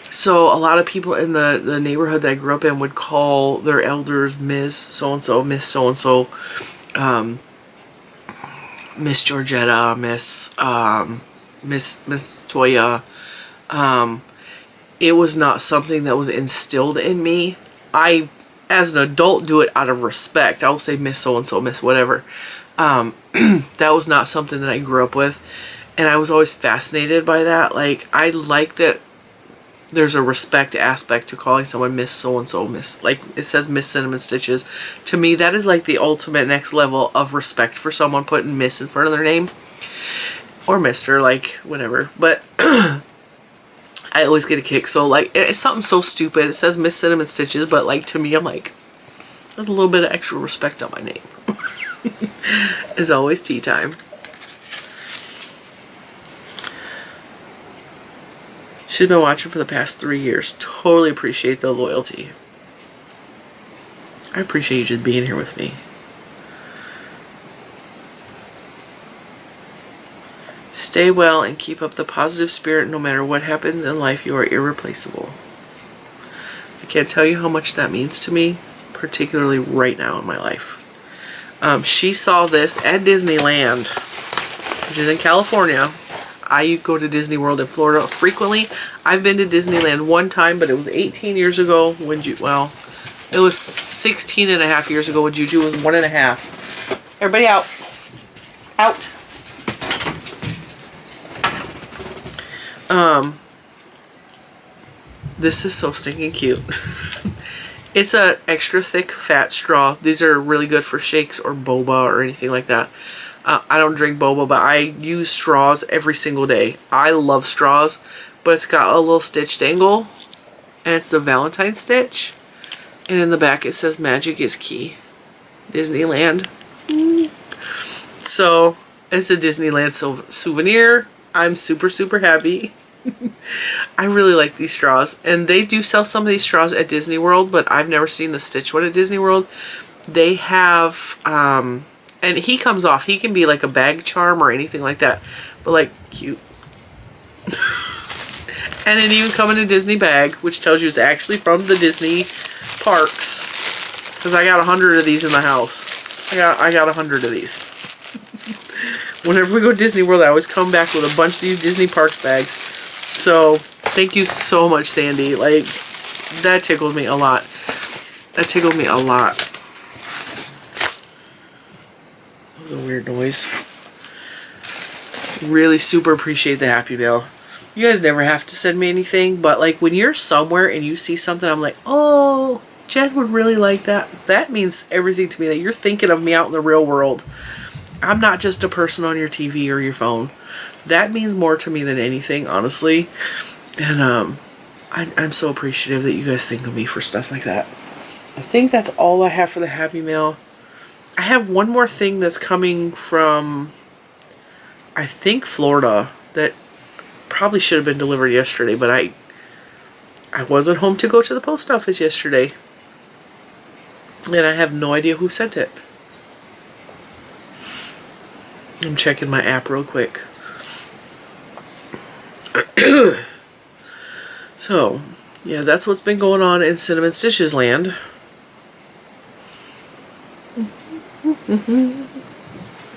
So a lot of people in the neighborhood that I grew up in would call their elders Ms. So-and-so, Miss So-and-so. Miss Georgetta, Miss Toya. It was not something that was instilled in me. I, as an adult, do it out of respect. I will say Miss so-and-so, Miss whatever. That was not something that I grew up with. And I was always fascinated by that. Like, I like that there's a respect aspect to calling someone Miss so-and-so, Miss, like it says Miss Cinnamon Stitches. To me, that is like the ultimate next level of respect for someone, putting Miss in front of their name. Or Mr., like, whatever. But I always get a kick. So, like, it's something so stupid. It says Miss Cinnamon Stitches, but, like, to me, I'm like, there's a little bit of extra respect on my name. It's always tea time. She's been watching for the past 3 years. Totally appreciate the loyalty. I appreciate you just being here with me. Stay well and keep up the positive spirit. No matter what happens in life, you are irreplaceable. I can't tell you how much that means to me, particularly right now in my life. She saw this at Disneyland, which is in California. I go to Disney World in Florida frequently. I've been to Disneyland one time, but it was 18 years ago when well, it was 16 and a half years ago when Juju was 1.5. Everybody out. Out. This is so stinking cute. It's an extra thick fat straw. These are really good for shakes or boba or anything like that. I don't drink boba, but I use straws every single day. I love straws, but it's got a little stitch dangle, and it's the Valentine stitch. And in the back it says magic is key. Disneyland. So it's a Disneyland souvenir. I'm super, super happy. I really like these straws, and they do sell some of these straws at Disney World, but I've never seen the Stitch one at Disney World. They have, and he comes off. He can be like a bag charm or anything like that, but like cute. And it even comes in a Disney bag, which tells you it's actually from the Disney parks. Because I got 100 of these in the house. I got 100 of these. Whenever we go to Disney World, I always come back with a bunch of these Disney parks bags. So, thank you so much, Sandy. Like, that tickled me a lot. That tickled me a lot. That was a weird noise. Really super appreciate the Happy Mail. You guys never have to send me anything, but like when you're somewhere and you see something, I'm like, oh, Jen would really like that. That means everything to me, that you're thinking of me out in the real world. I'm not just a person on your TV or your phone. That means more to me than anything, honestly. And I'm so appreciative that you guys think of me for stuff like that. I think that's all I have for the Happy Mail. I have one more thing that's coming from, I think, Florida, that probably should have been delivered yesterday, but I wasn't home to go to the post office yesterday. And I have no idea who sent it. I'm checking my app real quick. So, yeah, that's what's been going on in Cinnamon Stitches land.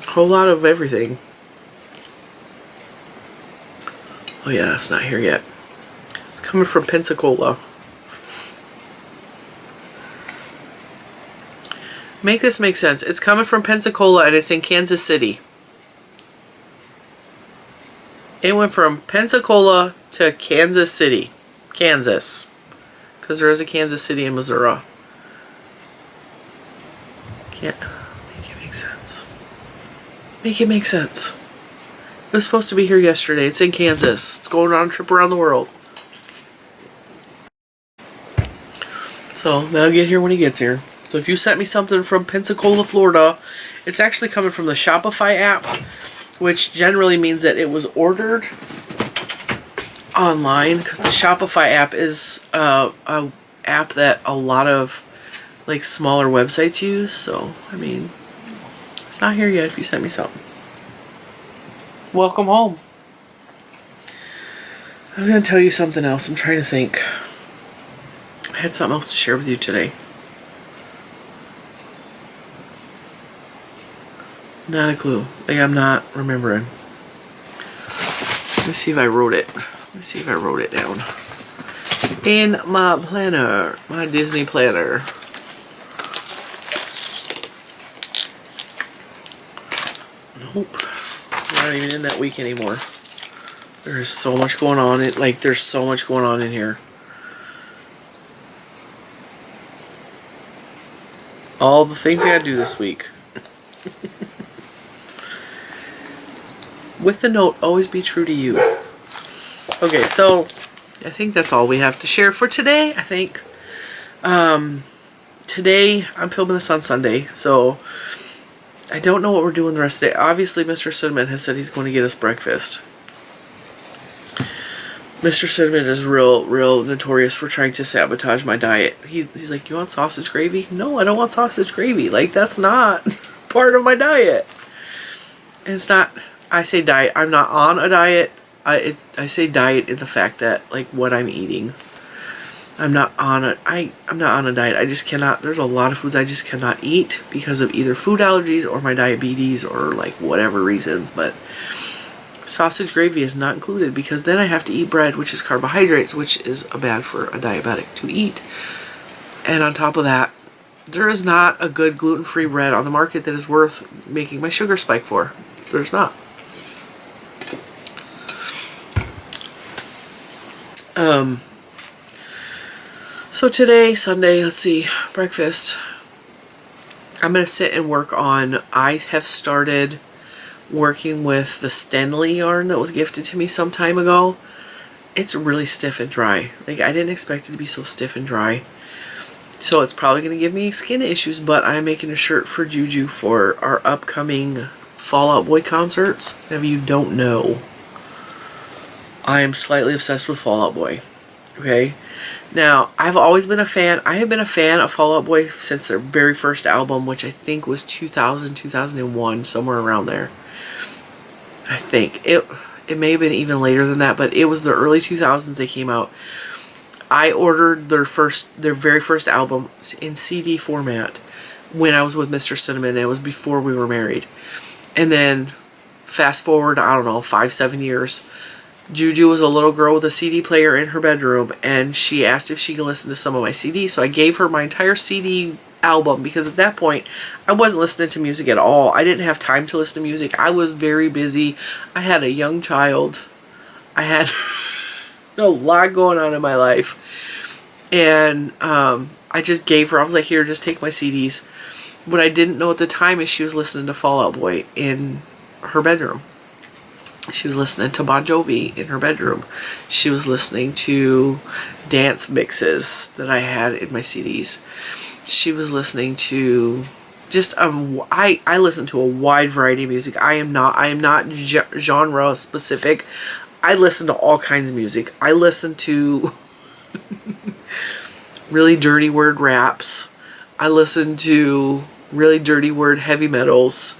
Whole lot of everything. Oh yeah, that's not here yet. It's coming from Pensacola. Make this make sense. It's coming from Pensacola and it's in Kansas City. It went from Pensacola to Kansas City. Kansas. Because there is a Kansas City in Missouri. Can't make it make sense. Make it make sense. It was supposed to be here yesterday. It's in Kansas. It's going on a trip around the world. So that'll get here when he gets here. So if you sent me something from Pensacola, Florida, it's actually coming from the Shopify app, which generally means that it was ordered online, because the Shopify app is a app that a lot of like smaller websites use. So I mean, it's not here yet if you sent me something. Welcome home. I was going to tell you something else. I'm trying to think. I had something else to share with you today. Not a clue. Like, I'm not remembering. Let's see if I wrote it. Let's see if I wrote it down. In my planner. My Disney planner. Nope. We're not even in that week anymore. There's so much going on. There's so much going on in here. All the things I gotta do this week. With the note, always be true to you. Okay, so I think that's all we have to share for today, I think. Today, I'm filming this on Sunday, so I don't know what we're doing the rest of the day. Obviously, Mr. Cinnamon has said he's going to get us breakfast. Mr. Cinnamon is real notorious for trying to sabotage my diet. He's like, you want sausage gravy? No, I don't want sausage gravy. Like, that's not part of my diet. And it's not, I say diet, I'm not on a diet. I say diet in the fact that, like, what I'm eating. I'm not on a diet. I just cannot, there's a lot of foods I just cannot eat because of either food allergies or my diabetes or, like, whatever reasons. But sausage gravy is not included because then I have to eat bread, which is carbohydrates, which is bad for a diabetic to eat. And on top of that, there is not a good gluten-free bread on the market that is worth making my sugar spike for. There's not. So today, Sunday, let's see, breakfast. I'm going to sit and work on, I have started working with the Stenley yarn that was gifted to me some time ago. It's really stiff and dry. Like, I didn't expect it to be so stiff and dry. So it's probably going to give me skin issues, but I'm making a shirt for Juju for our upcoming Fall Out Boy concerts. If you don't know, I am slightly obsessed with Fall Out Boy. Okay? Now, I've always been a fan. I have been a fan of Fall Out Boy since their very first album, which I think was 2000, 2001, somewhere around there. I think. It may have been even later than that, but it was the early 2000s they came out. I ordered their very first album in CD format when I was with Mr. Cinnamon. It was before we were married. And then, fast forward, I don't know, 5-7 years, Juju was a little girl with a CD player in her bedroom, and she asked if she could listen to some of my CDs. So I gave her my entire CD album, because at that point, I wasn't listening to music at all. I didn't have time to listen to music. I was very busy. I had a young child. I had a lot going on in my life. And I just gave her, I was like, here, just take my CDs. What I didn't know at the time is she was listening to Fall Out Boy in her bedroom. She was listening to Bon Jovi in her bedroom. She was listening to dance mixes that I had in my CDs. She was listening to just I listen to a wide variety of music. I am not genre specific. I listen to all kinds of music. I listen to really dirty word raps. I listen to really dirty word heavy metals.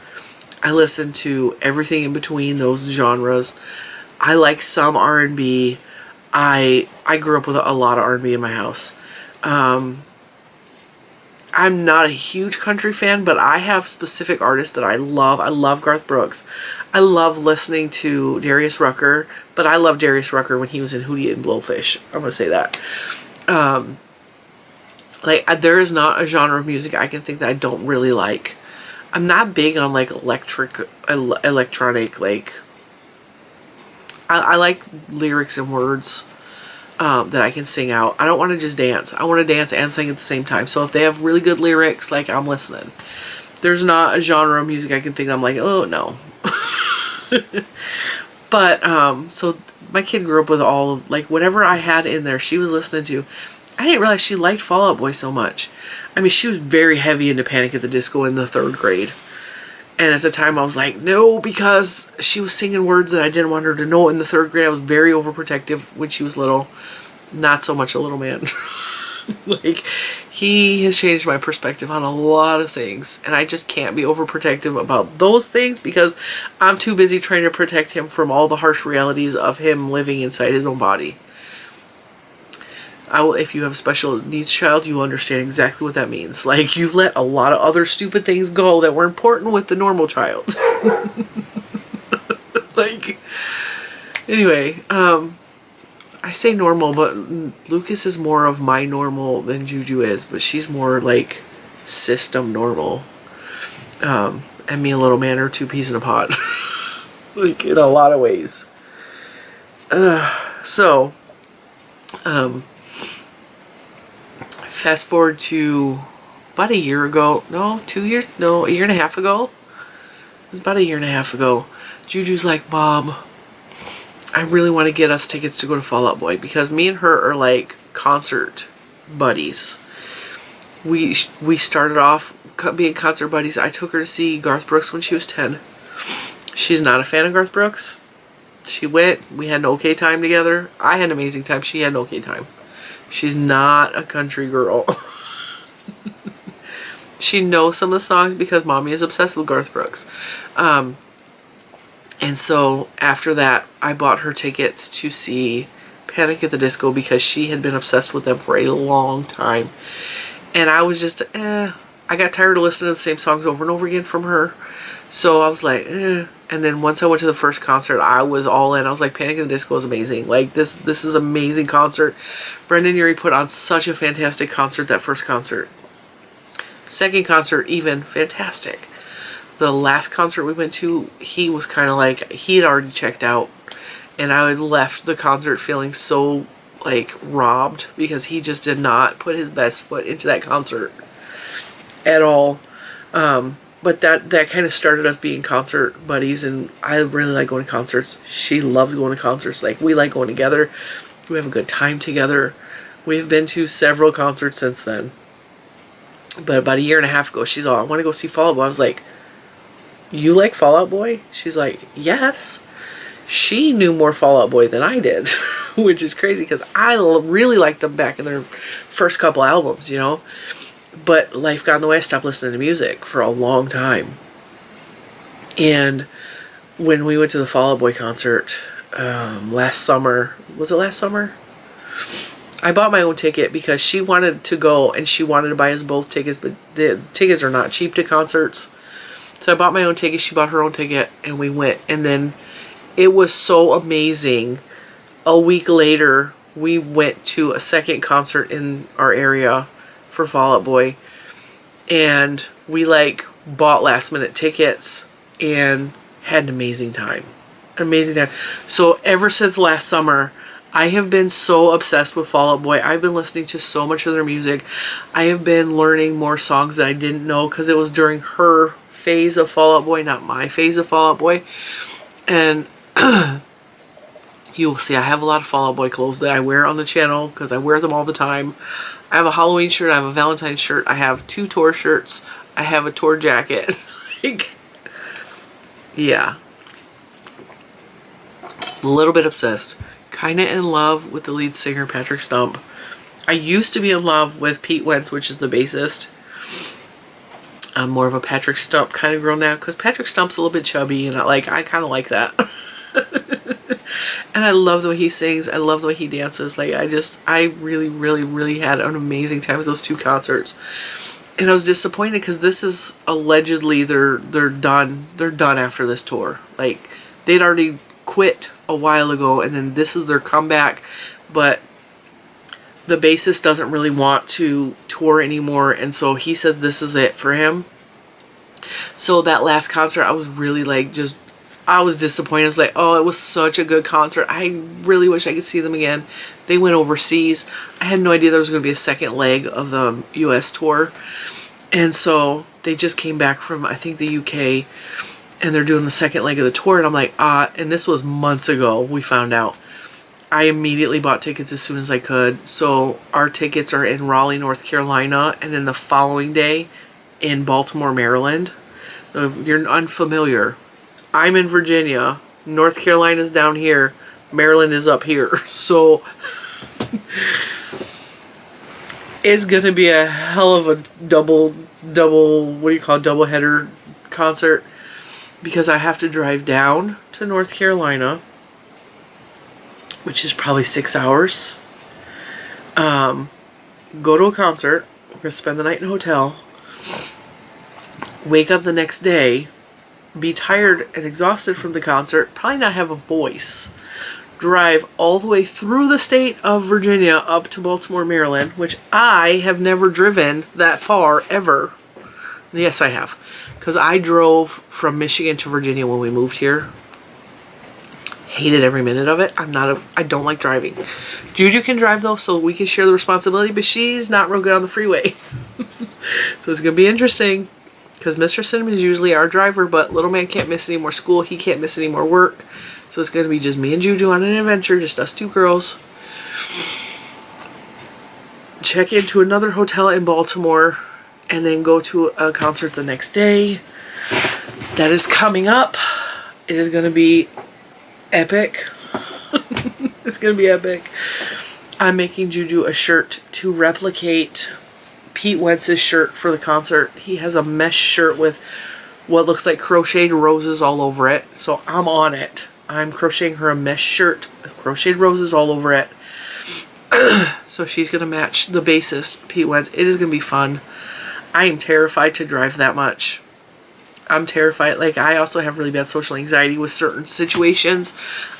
I listen to everything in between those genres. I like some R&B. I grew up with a lot of R&B in my house. I'm not a huge country fan, but I have specific artists that I love. I love Garth Brooks. I love listening to Darius Rucker, but I love Darius Rucker when he was in Hootie and Blowfish. I'm going to say that. There is not a genre of music I can think that I don't really like. I'm not big on, like, electronic, like, I like lyrics and words that I can sing out. I don't want to just dance. I want to dance and sing at the same time. So if they have really good lyrics, like, I'm listening. There's not a genre of music I can think I'm like, oh, no. But, so my kid grew up with all, like, whatever I had in there, she was listening to. I didn't realize she liked Fall Out Boy so much. I mean, she was very heavy into Panic at the Disco in the 3rd grade. And at the time, I was like, no, because she was singing words that I didn't want her to know. In the 3rd grade, I was very overprotective when she was little. Not so much a little man. Like, he has changed my perspective on a lot of things. And I just can't be overprotective about those things because I'm too busy trying to protect him from all the harsh realities of him living inside his own body. if you have a special needs child, you will understand exactly what that means. Like, you let a lot of other stupid things go that were important with the normal child. Like, anyway, I say normal, but Lucas is more of my normal than Juju is, but she's more like system normal. And me a little man or two peas in a pod. Like, in a lot of ways. So, fast forward to about a year ago. No, 2 years? No, a year and a half ago. It was about a year and a half ago. Juju's like, Mom, I really want to get us tickets to go to Fall Out Boy, because me and her are like concert buddies. We started off being concert buddies. I took her to see Garth Brooks when she was 10. She's not a fan of Garth Brooks. She went. We had an okay time together. I had an amazing time. She had an okay time. She's not a country girl. She knows some of the songs because Mommy is obsessed with Garth Brooks. And so after that, I bought her tickets to see Panic at the Disco because she had been obsessed with them for a long time. And I was just, I got tired of listening to the same songs over and over again from her. So I was like, And then once I went to the first concert, I was all in. I was like, Panic at the Disco is amazing. Like, this is an amazing concert. Brendan Urie put on such a fantastic concert, that first concert. Second concert, even fantastic. The last concert we went to, he was kind of like, he had already checked out. And I had left the concert feeling so, like, robbed, because he just did not put his best foot into that concert at all. But that kind of started us being concert buddies, and I really like going to concerts. She loves going to concerts. Like, we like going together. We have a good time together. We've been to several concerts since then. But about a year and a half ago, she's all, I want to go see Fall Out Boy. I was like, you like Fall Out Boy? She's like, yes. She knew more Fall Out Boy than I did, which is crazy because I really liked them back in their first couple albums, you know. But life got in the way. I stopped listening to music for a long time. And when we went to the Fall Out Boy concert last summer, was it last summer? I bought my own ticket because she wanted to go and she wanted to buy us both tickets, but the tickets are not cheap to concerts. So I bought my own ticket, she bought her own ticket, and we went. And then it was so amazing. A week later, we went to a second concert in our area for Fall Out Boy. And we, like, bought last minute tickets and had an amazing time. An amazing time. So ever since last summer, I have been so obsessed with Fall Out Boy. I've been listening to so much of their music. I have been learning more songs that I didn't know because it was during her phase of Fall Out Boy, not my phase of Fall Out Boy. And you will see I have a lot of Fall Out Boy clothes that I wear on the channel because I wear them all the time. I have a Halloween shirt, I have a Valentine's shirt, I have 2 tour shirts, I have a tour jacket. Like, yeah. A little bit obsessed. Kinda in love with the lead singer, Patrick Stump. I used to be in love with Pete Wentz, which is the bassist. I'm more of a Patrick Stump kind of girl now, because Patrick Stump's a little bit chubby, and I kind of like that. And I love the way he sings. I love the way he dances. Like, I really, really, really had an amazing time with those 2 concerts. And I was disappointed because this is allegedly they're done. They're done after this tour. Like, they'd already quit a while ago, and then this is their comeback. But the bassist doesn't really want to tour anymore, and so he said this is it for him. So that last concert, I was really like, I was disappointed. I was like, oh, it was such a good concert. I really wish I could see them again. They went overseas. I had no idea there was going to be a second leg of the US tour. And so they just came back from, I think, the UK, and they're doing the second leg of the tour. And I'm like, and this was months ago, we found out. I immediately bought tickets as soon as I could. So our tickets are in Raleigh, North Carolina, and then the following day in Baltimore, Maryland. If you're unfamiliar, I'm in Virginia, North Carolina's down here, Maryland is up here. So it's going to be a hell of a double, what do you call it, double header concert, because I have to drive down to North Carolina, which is probably 6 hours. Go to a concert. We're going to spend the night in a hotel. Wake up the next day. Be tired and exhausted from the concert. Probably not have a voice. Drive all the way through the state of Virginia up to Baltimore, Maryland, which I have never driven that far ever. Yes, I have. Because I drove from Michigan to Virginia when we moved here. Hated every minute of it. I don't like driving. Juju can drive though, so we can share the responsibility, but she's not real good on the freeway. So it's going to be interesting. Because Mr. Cinnamon is usually our driver, but little man can't miss any more school. He can't miss any more work. So it's going to be just me and Juju on an adventure, just us two girls. Check into another hotel in Baltimore, and then go to a concert the next day. That is coming up. It is going to be epic. It's going to be epic. I'm making Juju a shirt to replicate Pete Wentz's shirt for the concert. He has a mesh shirt with what looks like crocheted roses all over it. So I'm on it. I'm crocheting her a mesh shirt with crocheted roses all over it. So she's going to match the bassist, Pete Wentz. It is going to be fun. I am terrified to drive that much. I'm terrified. Like, I also have really bad social anxiety with certain situations.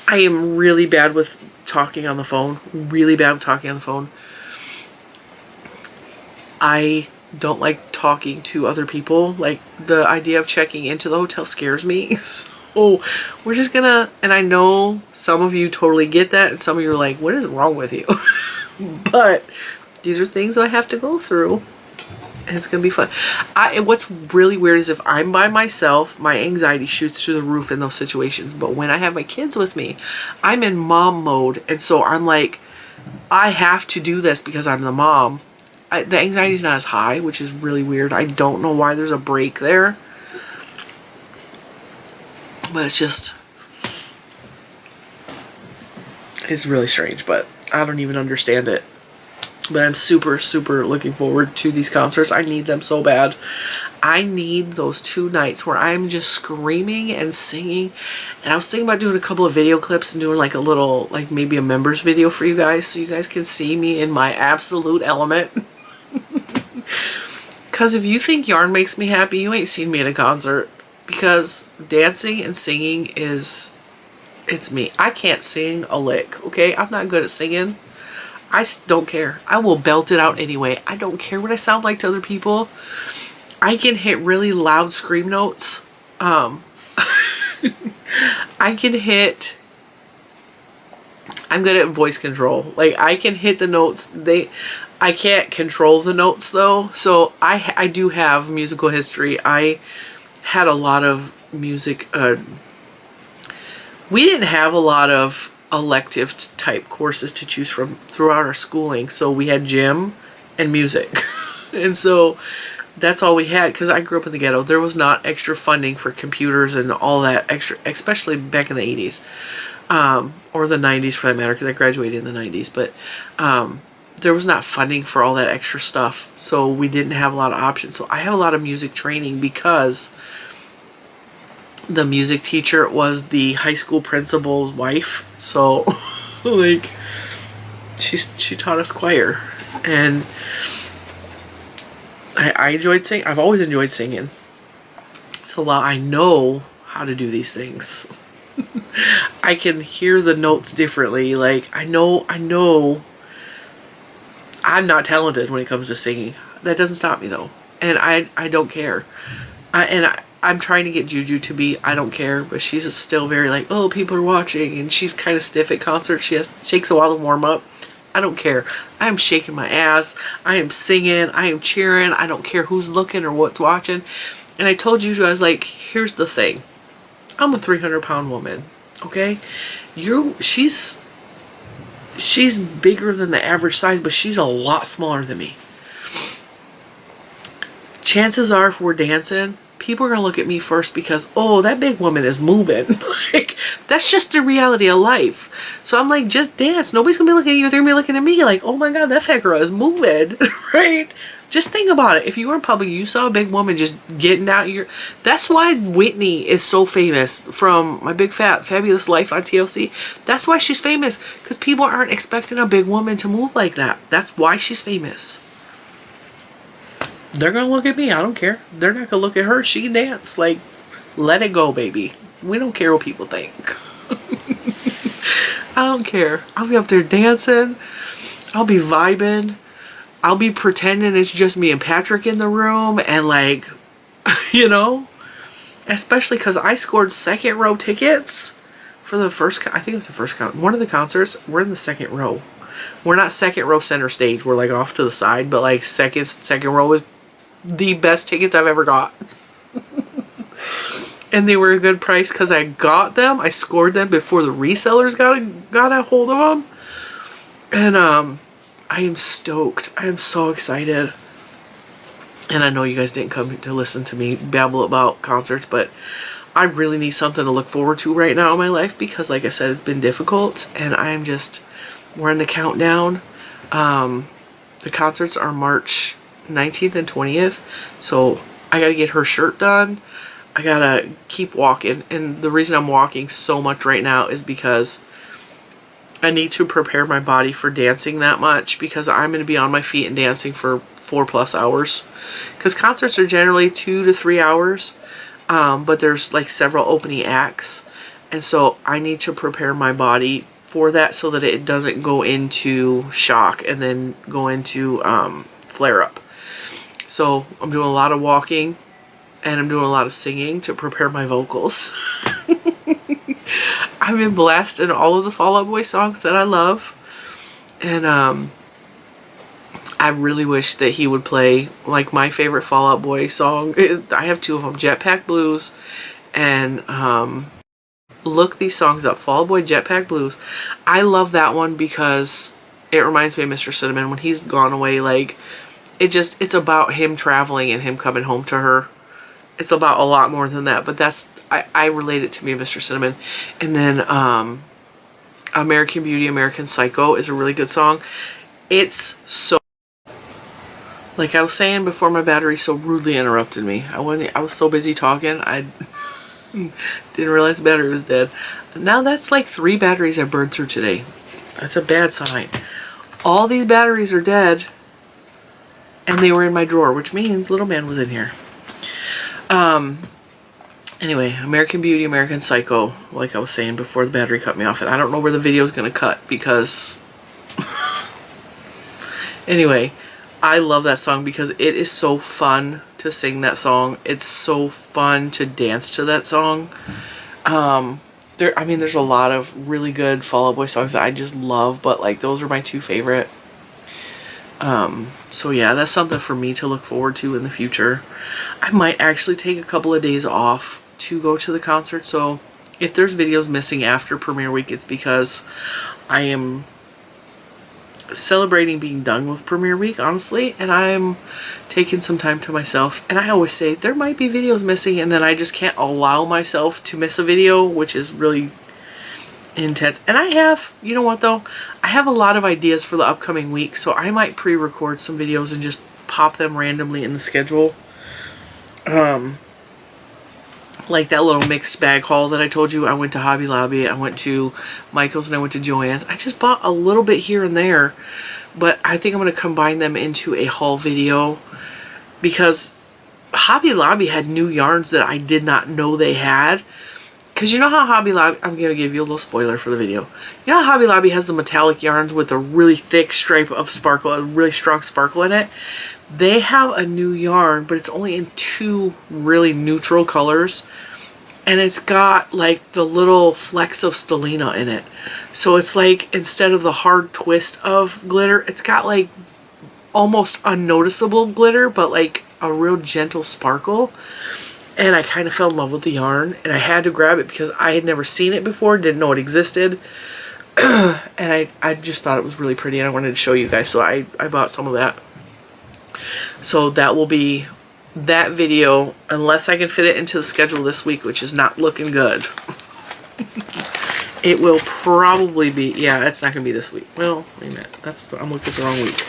I am really bad with talking on the phone. Really bad with talking on the phone. I don't like talking to other people. Like, the idea of checking into the hotel scares me. So we're just gonna, and I know some of you totally get that, and some of you are like, what is wrong with you? But these are things I have to go through, and it's gonna be fun. What's really weird is if I'm by myself, my anxiety shoots through the roof in those situations. But when I have my kids with me, I'm in mom mode, and so I'm like, I have to do this because I'm the mom. The anxiety's not as high, which is really weird. I don't know why there's a break there. But it's really strange, but I don't even understand it. But I'm super, super looking forward to these concerts. I need them so bad. I need those 2 nights where I'm just screaming and singing. And I was thinking about doing a couple of video clips and doing like a little, like maybe a members video for you guys, so you guys can see me in my absolute element. Because if you think yarn makes me happy, you ain't seen me at a concert. Because dancing and singing it's me. I can't sing a lick, okay? I'm not good at singing. I don't care. I will belt it out anyway. I don't care what I sound like to other people. I can hit really loud scream notes. I can hit... I'm good at voice control. Like, I can hit the notes. I can't control the notes, though. So, I do have musical history. I had a lot of music... we didn't have a lot of elective type courses to choose from throughout our schooling. So, we had gym and music. And so, that's all we had. Because I grew up in the ghetto. There was not extra funding for computers and all that extra... Especially back in the 80s. Or the 90s for that matter, because I graduated in the 90s. But there was not funding for all that extra stuff. So we didn't have a lot of options. So I have a lot of music training because the music teacher was the high school principal's wife. So, like, she taught us choir. And I enjoyed singing. I've always enjoyed singing. So while I know how to do these things... I can hear the notes differently. Like, I know I'm not talented when it comes to singing. That doesn't stop me, though. And I don't care. I'm trying to get Juju to be, I don't care, but she's still very like, oh, people are watching, and she's kind of stiff at concerts. She takes a while to warm up. I don't care. I am shaking my ass. I am singing. I am cheering. I don't care who's looking or what's watching. And I told Juju, I was like, here's the thing. I'm a 300-pound woman, okay? She's bigger than the average size, but she's a lot smaller than me. Chances are, if we're dancing, people are going to look at me first because, oh, that big woman is moving. Like, that's just the reality of life. So I'm like, just dance. Nobody's going to be looking at you. They're going to be looking at me like, oh my God, that fat girl is moving, right? Just think about it. If you were in public, you saw a big woman just getting out your... That's why Whitney is so famous from My Big Fat Fabulous Life on TLC. That's why she's famous. Because people aren't expecting a big woman to move like that. That's why she's famous. They're going to look at me. I don't care. They're not going to look at her. She can dance. Like, let it go, baby. We don't care what people think. I don't care. I'll be up there dancing. I'll be vibing. I'll be pretending it's just me and Patrick in the room, and like, you know, especially because I scored second row tickets for the first, I think it was the first one of the concerts. We're in the second row. We're not second row center stage. We're like off to the side, but like second row is the best tickets I've ever got. And they were a good price because I got them. I scored them before the resellers got a hold of them. And I am stoked. I am so excited. And I know you guys didn't come to listen to me babble about concerts, but I really need something to look forward to right now in my life because, like I said, it's been difficult. And I am just, we're in the countdown. The concerts are March 19th and 20th. So I got to get her shirt done. I got to keep walking. And the reason I'm walking so much right now is because I need to prepare my body for dancing that much because I'm going to be on my feet and dancing for 4+ hours. Because concerts are generally 2 to 3 hours, but there's like several opening acts. And so I need to prepare my body for that so that it doesn't go into shock and then go into flare up. So I'm doing a lot of walking and I'm doing a lot of singing to prepare my vocals. I've been blasting all of the Fall Out Boy songs that I love. And I really wish that he would play, like, my favorite Fall Out Boy song is, I have 2 of them, Jetpack Blues and look these songs up, Fall Out Boy, Jetpack Blues. I love that one because it reminds me of Mr. Cinnamon when he's gone away. Like, it's about him traveling and him coming home to her. It's about a lot more than that, but that's, I relate it to me and Mr. Cinnamon. And then American Beauty, American Psycho is a really good song. It's so, like I was saying before my battery so rudely interrupted me. I was so busy talking, I didn't realize the battery was dead. Now that's like 3 batteries I burned through today. That's a bad sign. All these batteries are dead, and they were in my drawer, which means Little Man was in here. Anyway, American Beauty, American Psycho, like I was saying before the battery cut me off. And I don't know where the video is going to cut because... Anyway, I love that song because it is so fun to sing that song. It's so fun to dance to that song. There's a lot of really good Fall Out Boy songs that I just love, but like those are my 2 favorite. So yeah, that's something for me to look forward to in the future. I might actually take a couple of days off to go to the concert. So if there's videos missing after premiere week, it's because I am celebrating being done with premiere week, honestly, and I'm taking some time to myself. And I always say there might be videos missing, and then I just can't allow myself to miss a video, which is really intense. And I have, you know what though, I have a lot of ideas for the upcoming week, so I might pre-record some videos and just pop them randomly in the schedule. Like that little mixed bag haul that I told you. I went to Hobby Lobby, I went to Michael's, and I went to Joann's. I just bought a little bit here and there, but I think I'm going to combine them into a haul video because Hobby Lobby had new yarns that I did not know they had. Because you know how Hobby Lobby, I'm going to give you a little spoiler for the video. You know how Hobby Lobby has the metallic yarns with a really thick stripe of sparkle, a really strong sparkle in it? They have a new yarn, but it's only in 2 really neutral colors. And it's got like the little flecks of stellina in it. So it's like, instead of the hard twist of glitter, it's got like almost unnoticeable glitter, but like a real gentle sparkle. And I kind of fell in love with the yarn, and I had to grab it because I had never seen it before, didn't know it existed. And I just thought it was really pretty, and I wanted to show you guys, so I bought some of that. So that will be that video, unless I can fit it into the schedule this week, which is not looking good. It will probably be, yeah, it's not going to be this week. Well, wait a minute, I'm looking at the wrong week.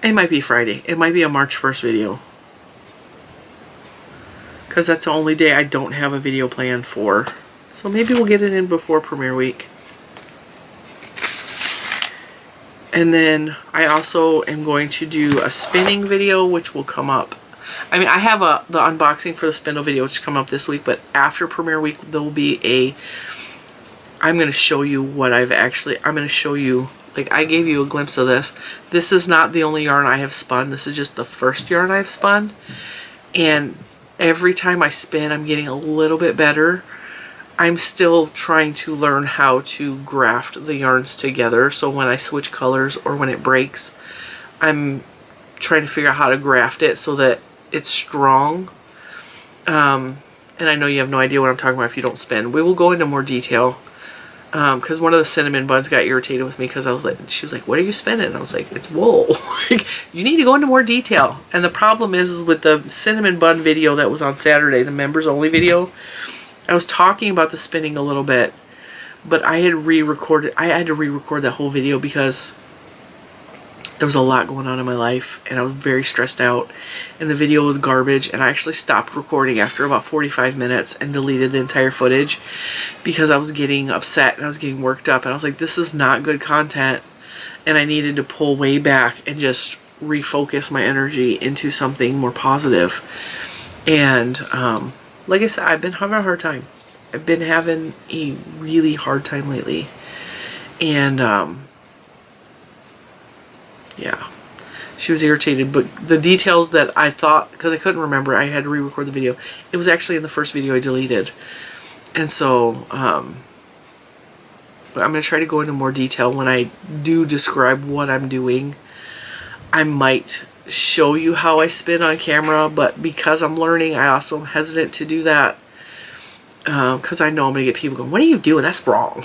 It might be Friday. It might be a March 1st video. Because that's the only day I don't have a video planned for. So maybe we'll get it in before premiere week. And then I also am going to do a spinning video, which will come up. I mean, I have the unboxing for the spindle video, which will come up this week. But after premiere week, there will be a... I'm going to show you what I've actually... I'm going to show you... Like, I gave you a glimpse of this. This is not the only yarn I have spun. This is just the first yarn I've spun. And every time I spin, I'm getting a little bit better. I'm still trying to learn how to graft the yarns together. So when I switch colors or when it breaks, I'm trying to figure out how to graft it so that it's strong. And I know you have no idea what I'm talking about if you don't spin. We will go into more detail. Because one of the cinnamon buds got irritated with me because I was like, she was like, what are you spinning? And I was like, it's wool. You need to go into more detail. And the problem is with the cinnamon bun video that was on Saturday, the members only video, I was talking about the spinning a little bit, but I had to re-record that whole video because there was a lot going on in my life and I was very stressed out and the video was garbage, and I actually stopped recording after about 45 minutes and deleted the entire footage because I was getting upset and I was getting worked up and I was like, this is not good content, and I needed to pull way back and just refocus my energy into something more positive. And like I said, I've been having a hard time. I've been having a really hard time lately. And yeah, she was irritated, but the details that I thought, because I couldn't remember, I had to re-record the video. It was actually in the first video I deleted. And so I'm going to try to go into more detail when I do describe what I'm doing. I might show you how I spin on camera, but because I'm learning, I also am hesitant to do that because I know I'm going to get people going, what are you doing? That's wrong.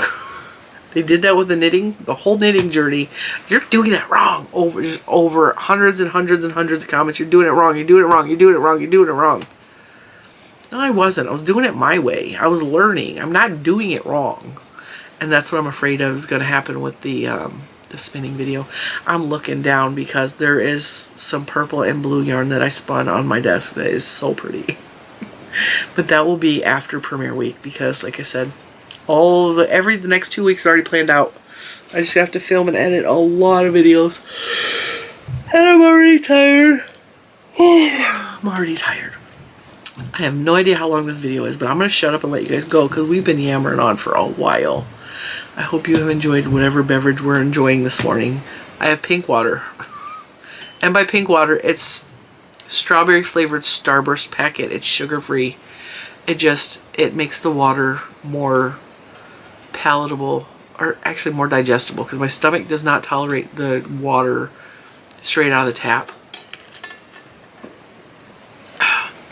They did that with the knitting, the whole knitting journey. You're doing that wrong. Over hundreds and hundreds and hundreds of comments. You're doing it wrong. You're doing it wrong. You're doing it wrong. You're doing it wrong. No, I wasn't. I was doing it my way. I was learning. I'm not doing it wrong. And that's what I'm afraid of is going to happen with the spinning video. I'm looking down because there is some purple and blue yarn that I spun on my desk that is so pretty. But that will be after premiere week because, like I said, the next 2 weeks is already planned out. I just have to film and edit a lot of videos. And I'm already tired. I'm already tired. I have no idea how long this video is, but I'm going to shut up and let you guys go because we've been yammering on for a while. I hope you have enjoyed whatever beverage we're enjoying this morning. I have pink water. And by pink water, it's strawberry flavored Starburst packet. It's sugar free. It makes the water more palatable, or actually more digestible, because my stomach does not tolerate the water straight out of the tap.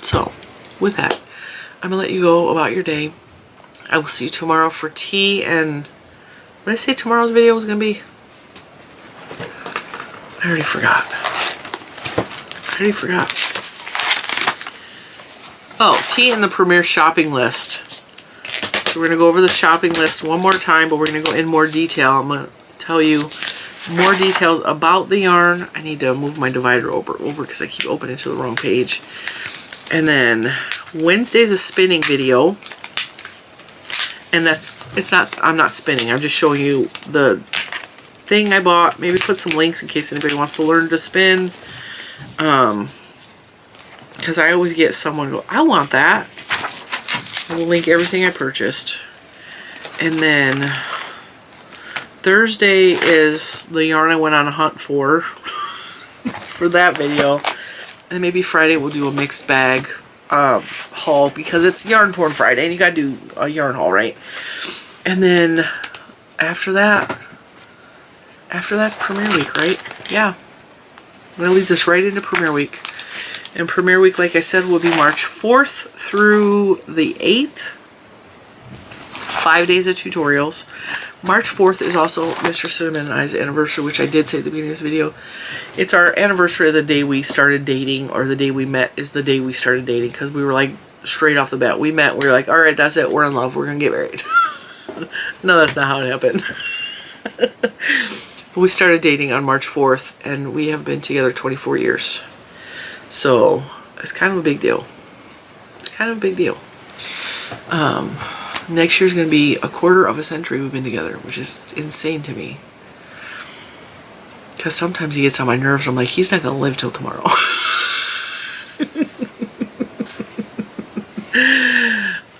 So, with that, I'm going to let you go about your day. I will see you tomorrow for tea. And what did I say tomorrow's video was going to be? I already forgot. Oh, tea and the premiere shopping list. So we're going to go over the shopping list one more time, but we're going to go in more detail. I'm going to tell you more details about the yarn. I need to move my divider over because I keep opening to the wrong page. And then Wednesday's a spinning video. And I'm not spinning. I'm just showing you the thing I bought. Maybe put some links in case anybody wants to learn to spin. Because I always get someone go, I want that. I will link everything I purchased. And then Thursday is the yarn I went on a hunt for that video. And maybe Friday we'll do a mixed bag haul because it's Yarn Porn Friday and you gotta do a yarn haul, right? And then after that's premiere week, right? Yeah. That leads us right into premiere week. And premiere week, like I said, will be March 4th through the 8th. 5 days of tutorials. March 4th is also Mr. Cinnamon and I's anniversary, which I did say at the beginning of this video. It's our anniversary of the day we started dating, or the day we met is the day we started dating, because we were like, straight off the bat, we met, we were like, alright, that's it, we're in love, we're gonna get married. No, that's not how it happened. We started dating on March 4th, and we have been together 24 years. So it's kind of a big deal. It's kind of a big deal. Next year's going to be a quarter of a century we've been together, which is insane to me. Because sometimes he gets on my nerves. I'm like, he's not going to live till tomorrow.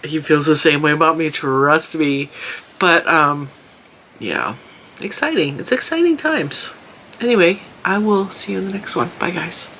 He feels the same way about me, trust me. But, yeah. Exciting. It's exciting times. Anyway, I will see you in the next one. Bye, guys.